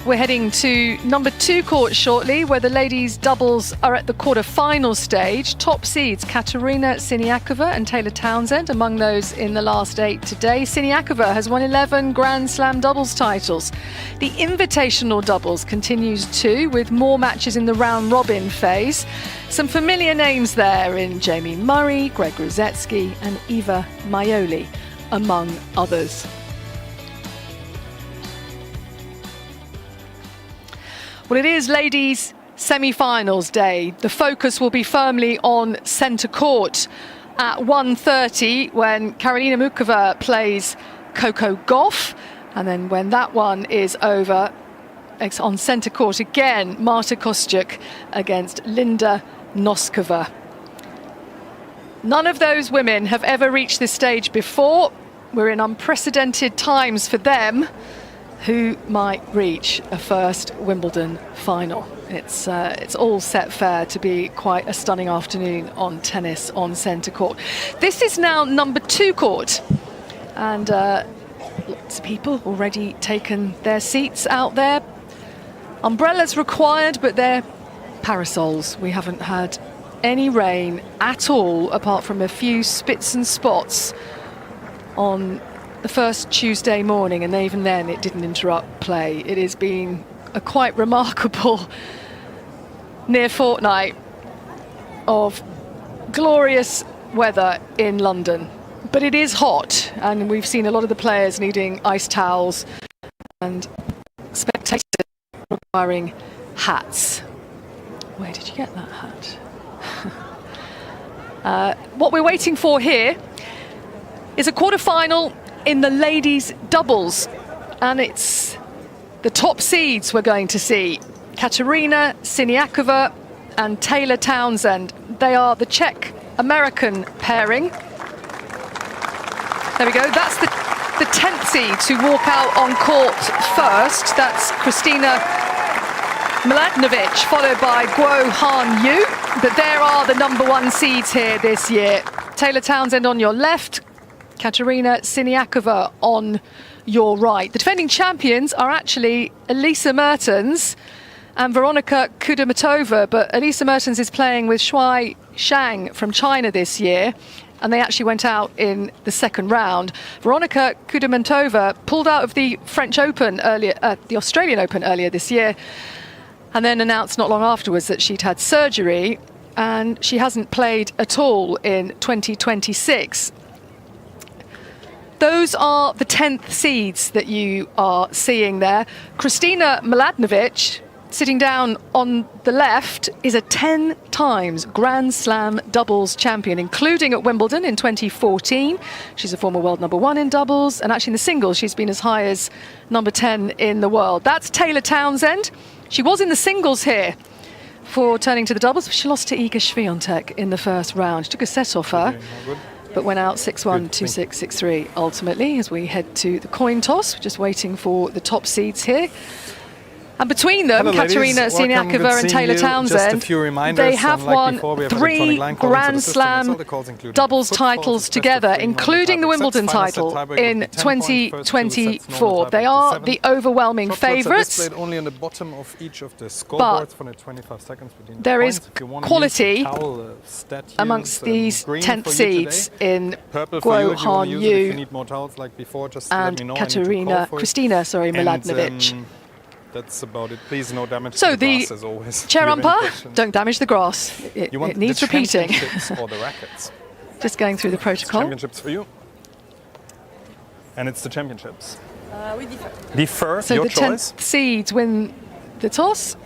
We're heading to number 2 court shortly, where the ladies' doubles are at the quarter-final stage. Top seeds Katerina Siniakova and Taylor Townsend among those in the last 8 today. Siniakova has won 11 Grand Slam doubles titles. The invitational doubles continues too, with more matches in the round-robin phase. Some familiar names there in Jamie Murray, Greg Ruzetsky and Eva Maioli, among others. Well, it is ladies' semi-finals day. The focus will be firmly on centre court at 1:30 when Karolina Muchova plays Coco Gauff. And then when that one is over, it's on centre court again, Marta Kostyuk against Linda Noskova. None of those women have ever reached this stage before. We're in unprecedented times for them. Who might reach a first Wimbledon final? It's all set fair to be quite a stunning afternoon on tennis on centre court. This is now number 2 court, and lots of people already taken their seats out there. Umbrellas required, but they're parasols. We haven't had any rain at all, apart from a few spits and spots on the first Tuesday morning, and even then it didn't interrupt play. It has been a quite remarkable near fortnight of glorious weather in London. But it is hot, and we've seen a lot of the players needing ice towels and spectators requiring hats. Where did you get that hat? What we're waiting for here is a quarter-final in the ladies' doubles, and it's the top seeds we're going to see. Katerina Siniakova and Taylor Townsend. They are the Czech-American pairing. There we go, that's the 10th seed to walk out on court first. That's Kristina Mladenovic, followed by Guo Han Yu. But there are the #1 seeds here this year. Taylor Townsend on your left, Katerina Siniakova on your right. The defending champions are actually Elisa Mertens and Veronika Kudermetova, but Elisa Mertens is playing with Shuai Zhang from China this year, and they actually went out in the second round. Veronika Kudermetova pulled out of the French Open earlier, the Australian Open earlier this year, and then announced not long afterwards that she'd had surgery, and she hasn't played at all in 2026. Those are the 10th seeds that you are seeing there. Kristina Mladenovic, sitting down on the left, is a 10 times Grand Slam doubles champion, including at Wimbledon in 2014. She's a former world #1 in doubles, and actually in the singles she's been as high as #10 in the world. That's Taylor Townsend. She was in the singles here for turning to the doubles, but she lost to Iga Swiatek in the first round. She took a set off her, but went out 6-1, 2-6, 6-3 ultimately as we head to the coin toss. We're just waiting for the top seeds here. And between them, Katerina Siniakova and Taylor Townsend, they have won 3 Grand Slam doubles titles together, incling the Wimbledon title in 2024. They are the overwhelming favourites, but there is quality amongst these 10th seeds in Guo Han Yu and Kristina Mladenovic. That's about it. Please, no damage so to the grass, as always. Chair umpire, don't damage the grass. It needs repeating. Or the rackets? Just going through the protocol. Championships for you. And it's the championships. Defer, so your the choice. 10th seeds win the toss.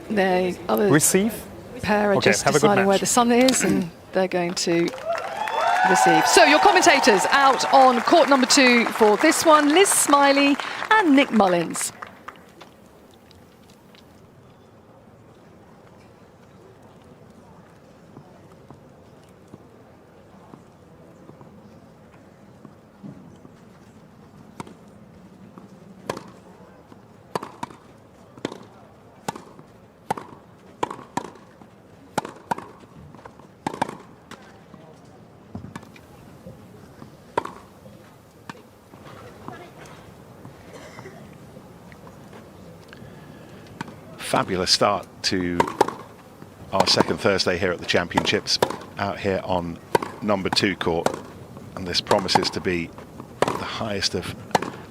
The other receive. Pair are just deciding where the sun is, and they're going to receive. So your commentators out on court #2 for this one, Liz Smiley and Nick Mullins. Fabulous start to our second Thursday here at the Championships, out here on #2 court, and this promises to be the highest of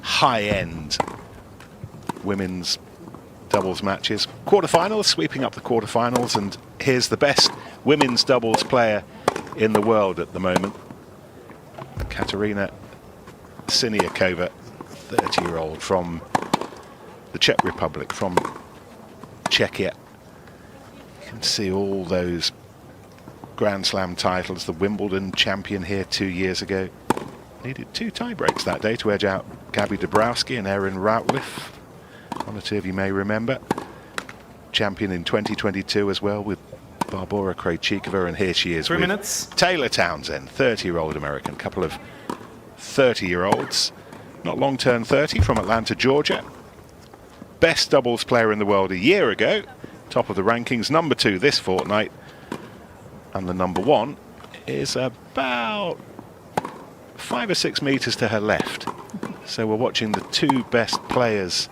high-end women's doubles matches. Quarterfinals, sweeping up the quarterfinals, and here's the best women's doubles player in the world at the moment, Katerina Siniakova, 30-year-old from the Czech Republic, from Czechia. You can see all those Grand Slam titles, the Wimbledon champion here 2 years ago. Needed 2 tie breaks that day to edge out Gabby Dabrowski and Erin Routliffe. One or two of you may remember. Champion in 2022 as well with Barbora Krejcikova, and here she is 3 with minutes. Taylor Townsend, 30-year-old American. Couple of 30-year-olds, not long turned 30, from Atlanta, Georgia. Best doubles player in the world a year ago, top of the rankings, #2 this fortnight, and the #1 is about 5 or 6 meters to her left. So we're watching the 2 best players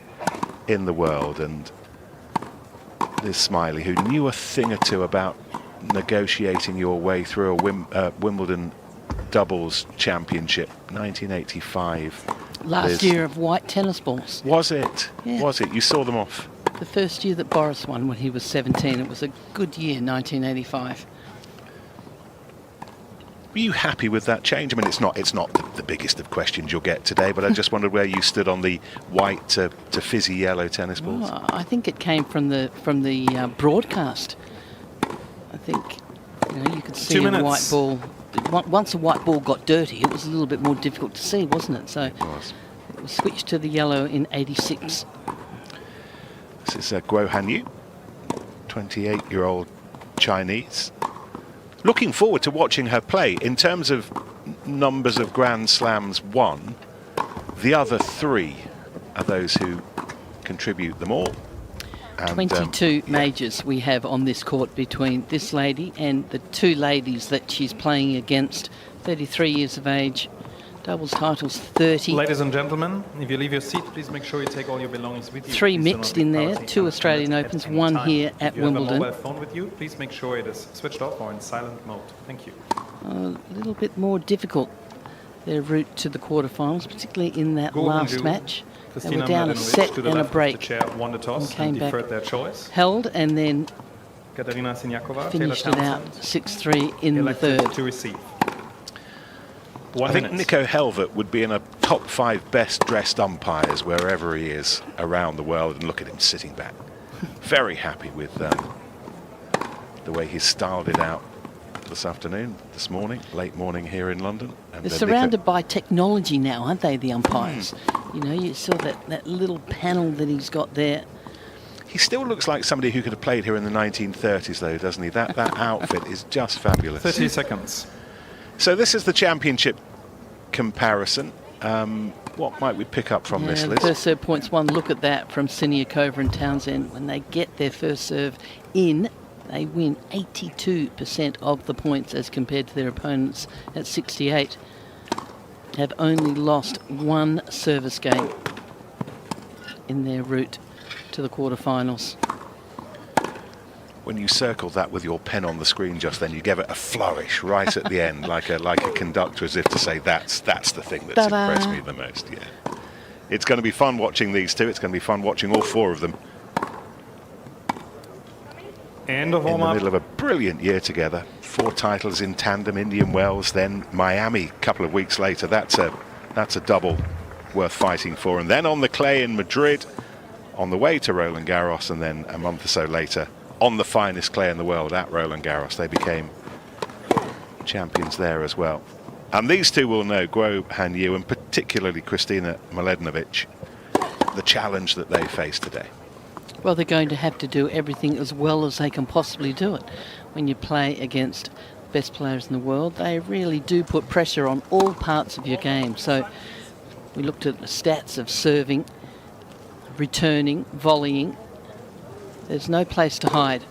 in the world, and Liz Smiley, who knew a thing or two about negotiating your way through a Wimbledon doubles championship, 1985. Last year of white tennis balls. Was it? Yeah. Was it? You saw them off? The first year that Boris won when he was 17. It was a good year, 1985. Were you happy with that change? I mean, it's not the biggest of questions you'll get today, but I just wondered where you stood on the white to fizzy yellow tennis balls. Well, I think it came from the broadcast. I think you could see a white ball. Once a white ball got dirty, it was a little bit more difficult to see, wasn't it? So it was switched to the yellow in '86. This is Guo Han Yu, 28-year-old Chinese. Looking forward to watching her play. In terms of numbers of Grand Slams won, the other 3 are those who contribute them all. And, 22 majors we have on this court between this lady and the two ladies that she's playing against. 33 years of age, doubles titles 30. Ladies and gentlemen, if you leave your seat, please make sure you take all your belongings with you. 3 Please do mixed not in there, leave 2 Australian at Opens, any 1 time. here at If you have Wimbledon. a mobile phone with you, please make sure it is switched off or in silent mode. Thank you. A little bit more difficult, their route to the quarterfinals, particularly in that last match. They were down a set and a break. The chair won the toss came and back, deferred their choice. held, and then Katarina Siniakova, finished it out 6-3 in the third. To receive. I think Nico Helvet would be in a top 5 best dressed umpires wherever he is around the world, and look at him sitting back. Very happy with the way he's styled it out this afternoon, this morning, late morning here in London. And they're surrounded by technology now, aren't they, the umpires? You know, you saw that little panel that he's got there. He still looks like somebody who could have played here in the 1930s, though, doesn't he? That outfit is just fabulous. 30 seconds. So this is the championship comparison. What might we pick up from this the list? first serve points, one look at that from Siniakova and Townsend. When they get their first serve in, they win 82% of the points as compared to their opponents at 68. Have only lost 1 service game in their route to the quarterfinals. When you circled that with your pen on the screen just then, you gave it a flourish right at the end, like a conductor, as if to say, that's the thing that's impressed me the most. Yeah, it's going to be fun watching these two. It's going to be fun watching all 4 of them. And a in the warm-up. middle of a brilliant year together. 4 titles in tandem, Indian Wells, then Miami a couple of weeks later. That's a double worth fighting for. And then on the clay in Madrid, on the way to Roland Garros, and then a month or so later on the finest clay in the world at Roland Garros. They became champions there as well. And these two will know, Guo Hanyu and particularly Kristina Mladenovic, the challenge that they face today. Well, they're going to have to do everything as well as they can possibly do it. When you play against best players in the world, they really do put pressure on all parts of your game. So we looked at the stats of serving, returning, volleying. There's no place to hide.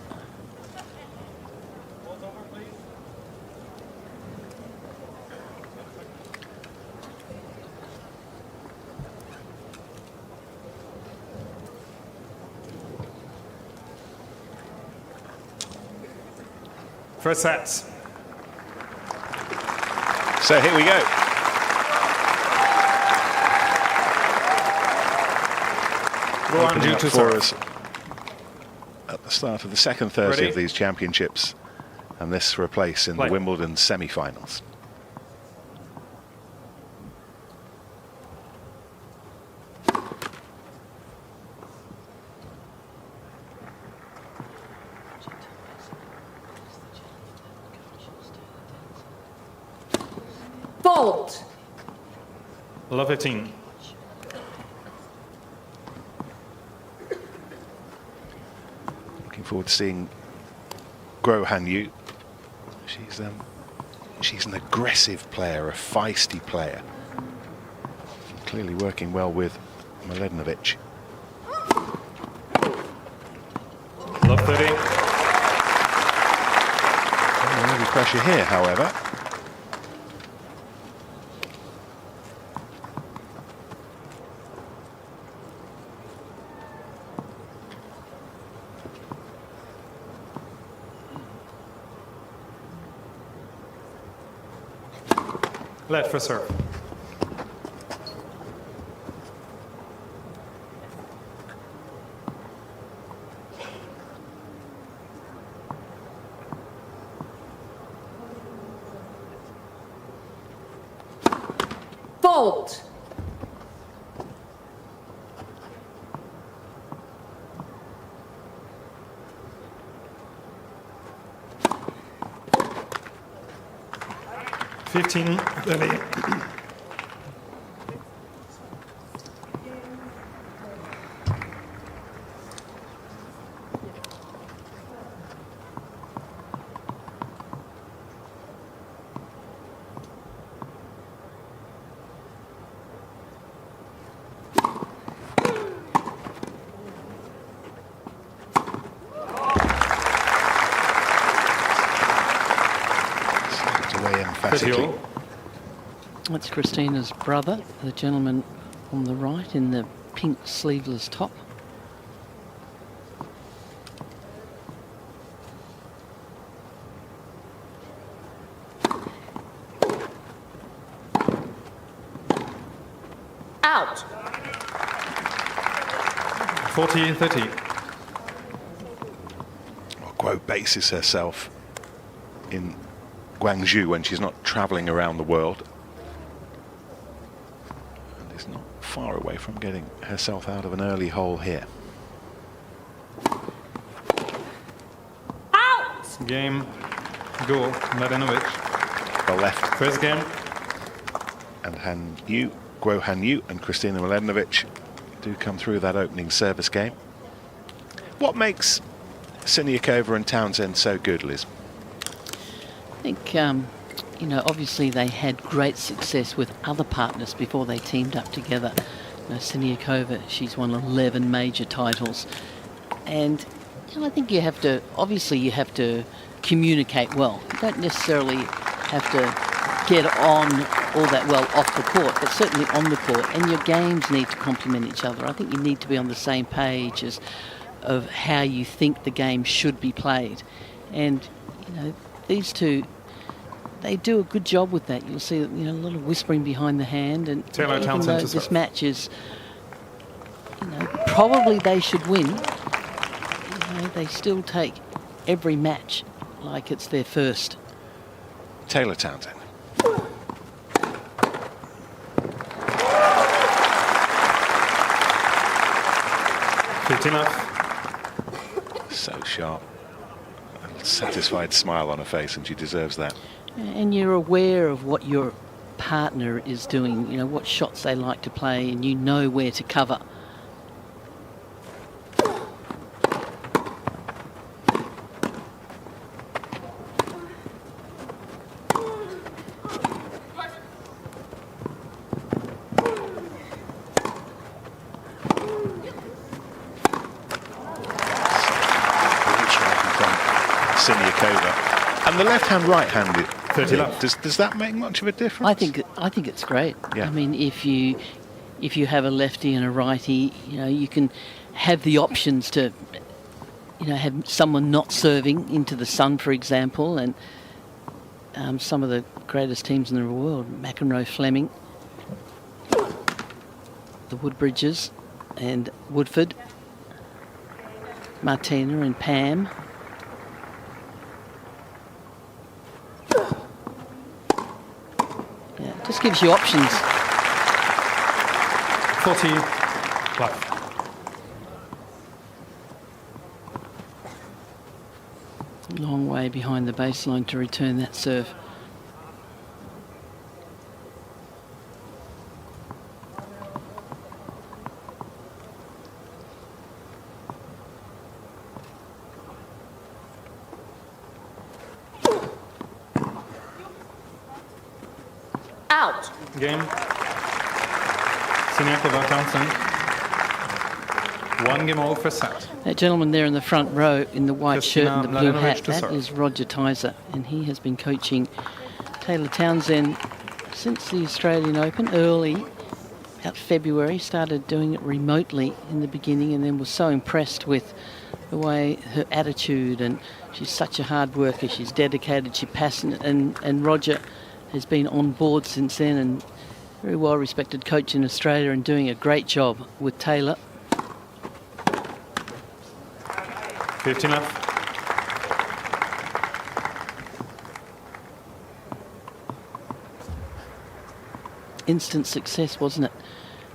First set. So here we go. Opening up for us at the start of the second Thursday of these championships, and this for a place in the Wimbledon semi-finals. Fault. Love 15. Looking forward to seeing Guo Hanyu. She's an aggressive player, a feisty player. Clearly working well with Mladenovic. Love 30. Heavy pressure here, however. Let for serve. Fault. emphatically. That's Christina's brother, the gentleman on the right in the pink sleeveless top. Out. 40-30. Well, Guo bases herself in Guangzhou when she's not travelling around the world. And is not far away from getting herself out of an early hole here. Out. Game, go, Mladenovic. The left. First game. And Guo Han-Yu and Kristina Mladenovic do come through that opening service game. What makes Siniakova and Townsend so good, Liz? I think, you know, obviously they had great success with other partners before they teamed up together. You know, Siniakova, she's won 11 major titles. And you know, I think you have to, obviously you have to communicate well. You don't necessarily have to get on all that well off the court, but certainly on the court. And your games need to complement each other. I think you need to be on the same page of how you think the game should be played. And, you know, these two, they do a good job with that. You'll see, you know, a little whispering behind the hand. And Taylor even Townsend though this match is, you know, probably they should win, you know, they still take every match like it's their first. Taylor Townsend. So sharp. A satisfied smile on her face, and she deserves that. And you're aware of what your partner is doing, you know, what shots they like to play, and you know where to cover. And the left-hand, right-handed. 30 love. Does that make much of a difference? I think it's great. Yeah. I mean, if you have a lefty and a righty, you know, you can have the options to, you know, have someone not serving into the sun, for example, and some of the greatest teams in the world, McEnroe, Fleming, the Woodbridges and Woodford, Martina and Pam. Yeah, it just gives you options. 40 love. Long way behind the baseline to return that serve. Out. Game. Siniakova, Townsend. 1 game all for set. That gentleman there in the front row in the white shirt and the blue Mladenovic hat, to that serve. is Roger Tyser, and he has been coaching Taylor Townsend since the Australian Open, early, about February, started doing it remotely in the beginning, and then was so impressed with the way her attitude, and she's such a hard worker, she's dedicated, she's passionate, and Roger has been on board since then, and very well respected coach in Australia and doing a great job with Taylor. 15 left. Instant success, wasn't it?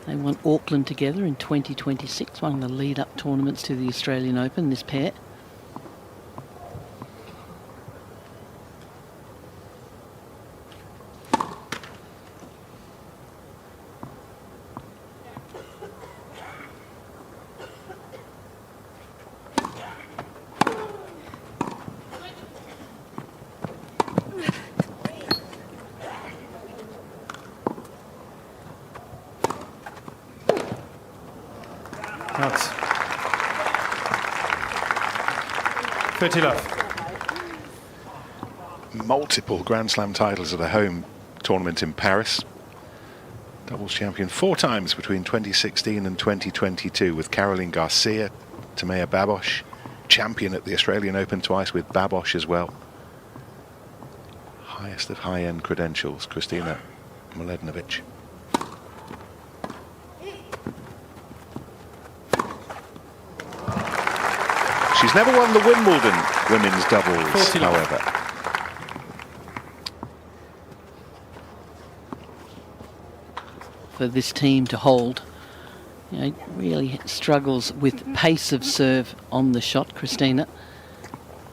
They won Auckland together in 2026, one of the lead-up tournaments to the Australian Open, this pair. That's 30 love. multiple Grand Slam titles at a home tournament in Paris. Doubles champion 4 times between 2016 and 2022 with Caroline Garcia, Timea Babos. Champion at the Australian Open twice with Babos as well. Highest of high-end credentials, Kristina Mladenovic. She's never won the Wimbledon women's doubles, however. For this team to hold, really struggles with pace of serve on the shot, Kristina.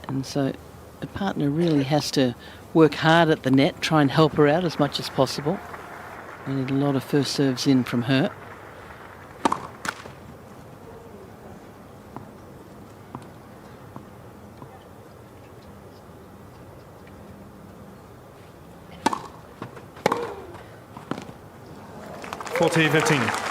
And so the partner really has to work hard at the net, try and help her out as much as possible. We need a lot of first serves in from her. (40-15).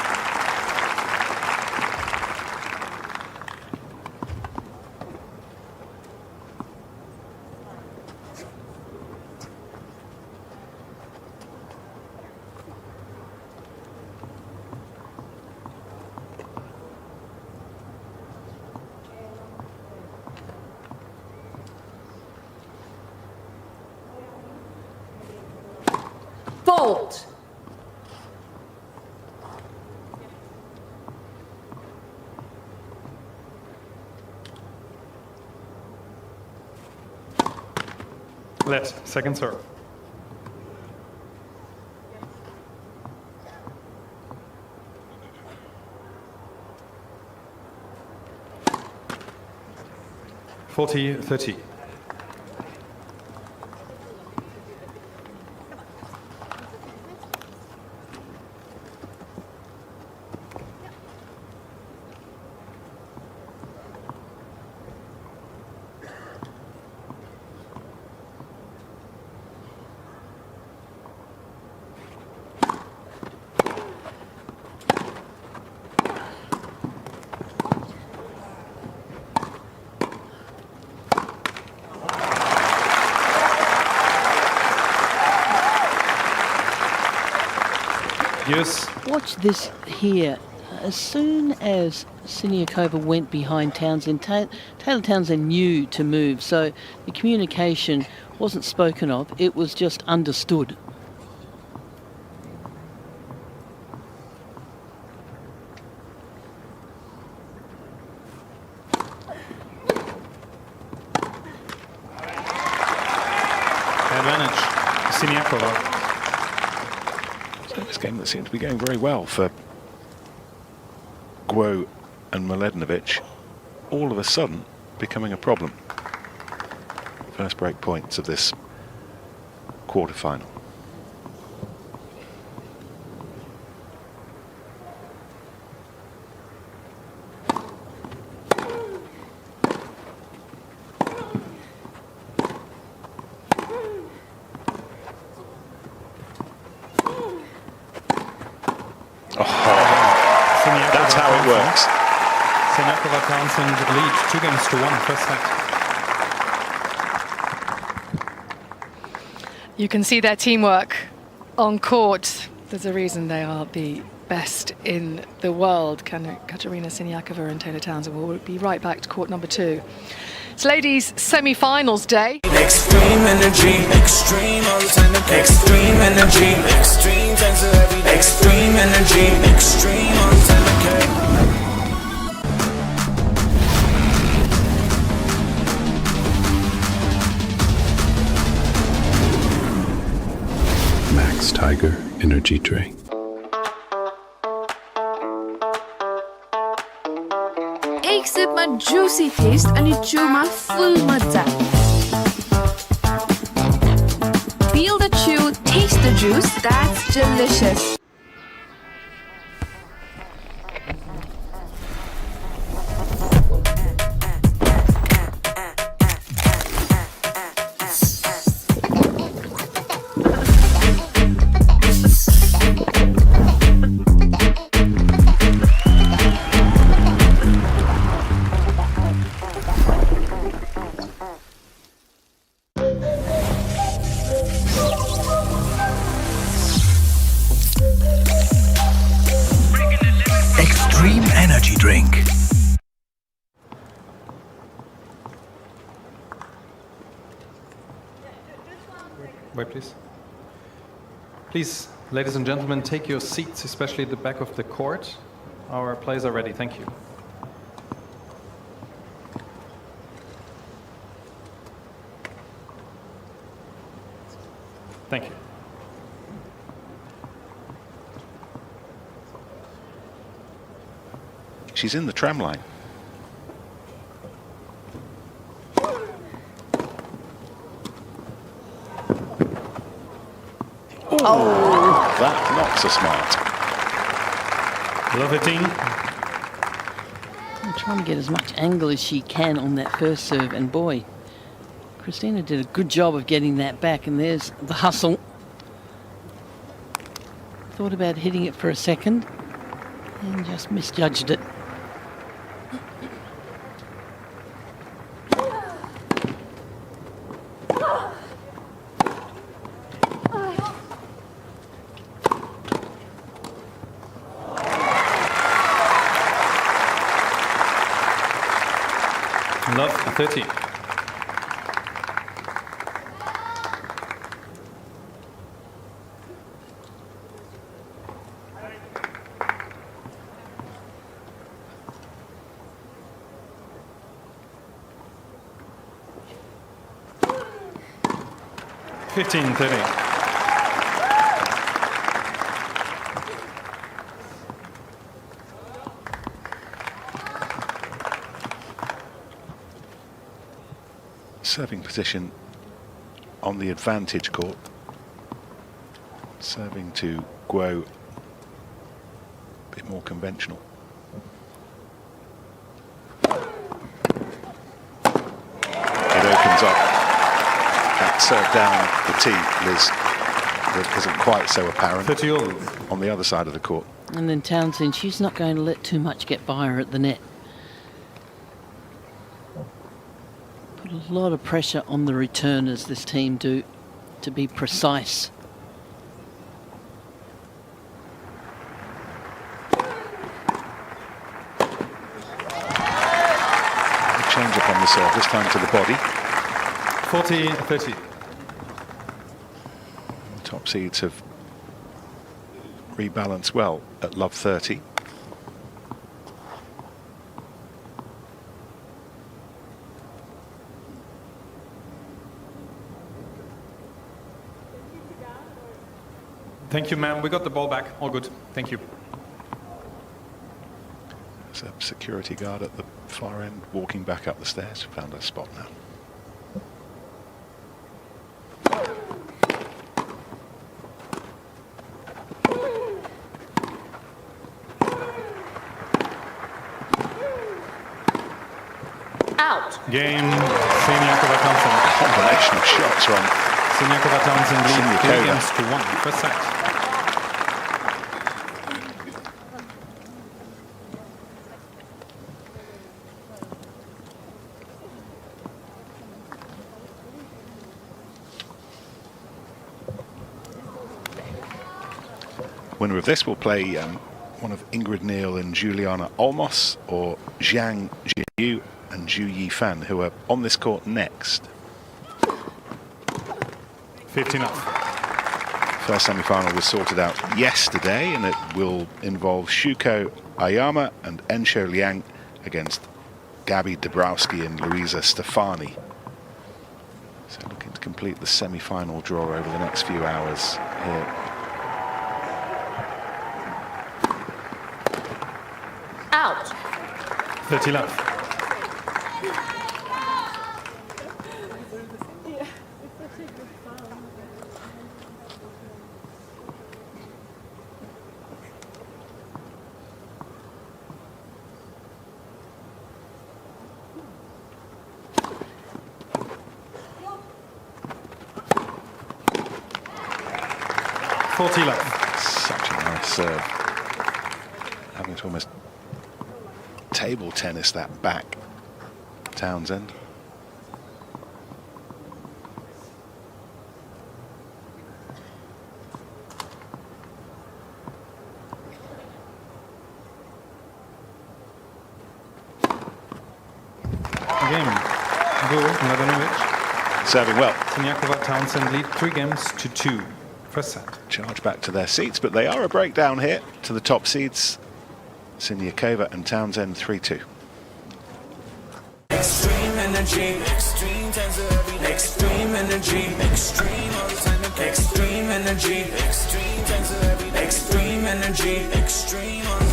Fault. Let, second serve. (40-30). Yes. Watch this here. As soon as Siniakova went behind Townsend, Taylor Townsend knew to move, so the communication wasn't spoken of, it was just understood. Advantage, Siniakova. This game that seemed to be going very well for Guo and Mladenovic, all of a sudden becoming a problem. First break points of this quarter-final. That's how it works. Siniakova Townsend lead 2-1 first set. You can see their teamwork on court. There's a reason they are the best in the world. Katerina Siniakova and Taylor Townsend will be right back to court number 2. It's ladies' semi-finals day. Extreme energy, extreme all the time. Extreme energy, extreme times of every day. Extreme energy, extreme all the time. Okay. Max Tiger Energy Drink. एक सिपमा juicy taste अनि chewमा full मजा. Feel the chew, taste the juice. That's delicious. Wait, please. Please, ladies and gentlemen, take your seats, especially at the back of the court. Our players are ready. Thank you. Thank you. She's in the tram line. Oh, that not so smart. Love 18. I'm trying to get as much angle as she can on that first serve, and boy, Christina did a good job of getting that back, and there's the hustle. Thought about hitting it for a second and just misjudged it. Love 30. Serving position on the advantage court. Serving to Guo, a bit more conventional. It opens up that serve down the tee, Liz, that isn't quite so apparent 30 all. On the other side of the court. And then Townsend, she's not going to let too much get by her at the net. Put a lot of pressure on the returners, this team do, to be precise. Change up on the serve, this time to the body. 40-30. Top seeds have rebalanced well at love 30. Thank you, ma'am. We got the ball back. All good. Thank you. There's a security guard at the far end walking back up the stairs. Found a spot now. Out. Game, Siniakova Townsend. Combination of shots from Siniakova Townsend lead 2 Siniakova. games to 1. First set. Winner of this will play one of Ingrid Neal and Juliana Olmos, or Zhang Jinyu and Zhu Yifan, who are on this court next. 15 up. First semi-final was sorted out yesterday, and it will involve Shuko Ayama and Ensho Liang against Gabi Dabrowski and Luisa Stefani. So looking to complete the semi-final draw over the next few hours here. Out. 30 left. Such a nice serve. Having to almost table tennis that back, Townsend. Game, Go, Mladenovic. serving well. Siniakova, Townsend lead 3 games to 2. First set. Charge back to their seats, but they are a breakdown here to the top seeds. Siniakova and Townsend 3-2. Extreme energy, extreme extreme energy, extreme all the time. Extreme energy, extreme extreme energy, extreme.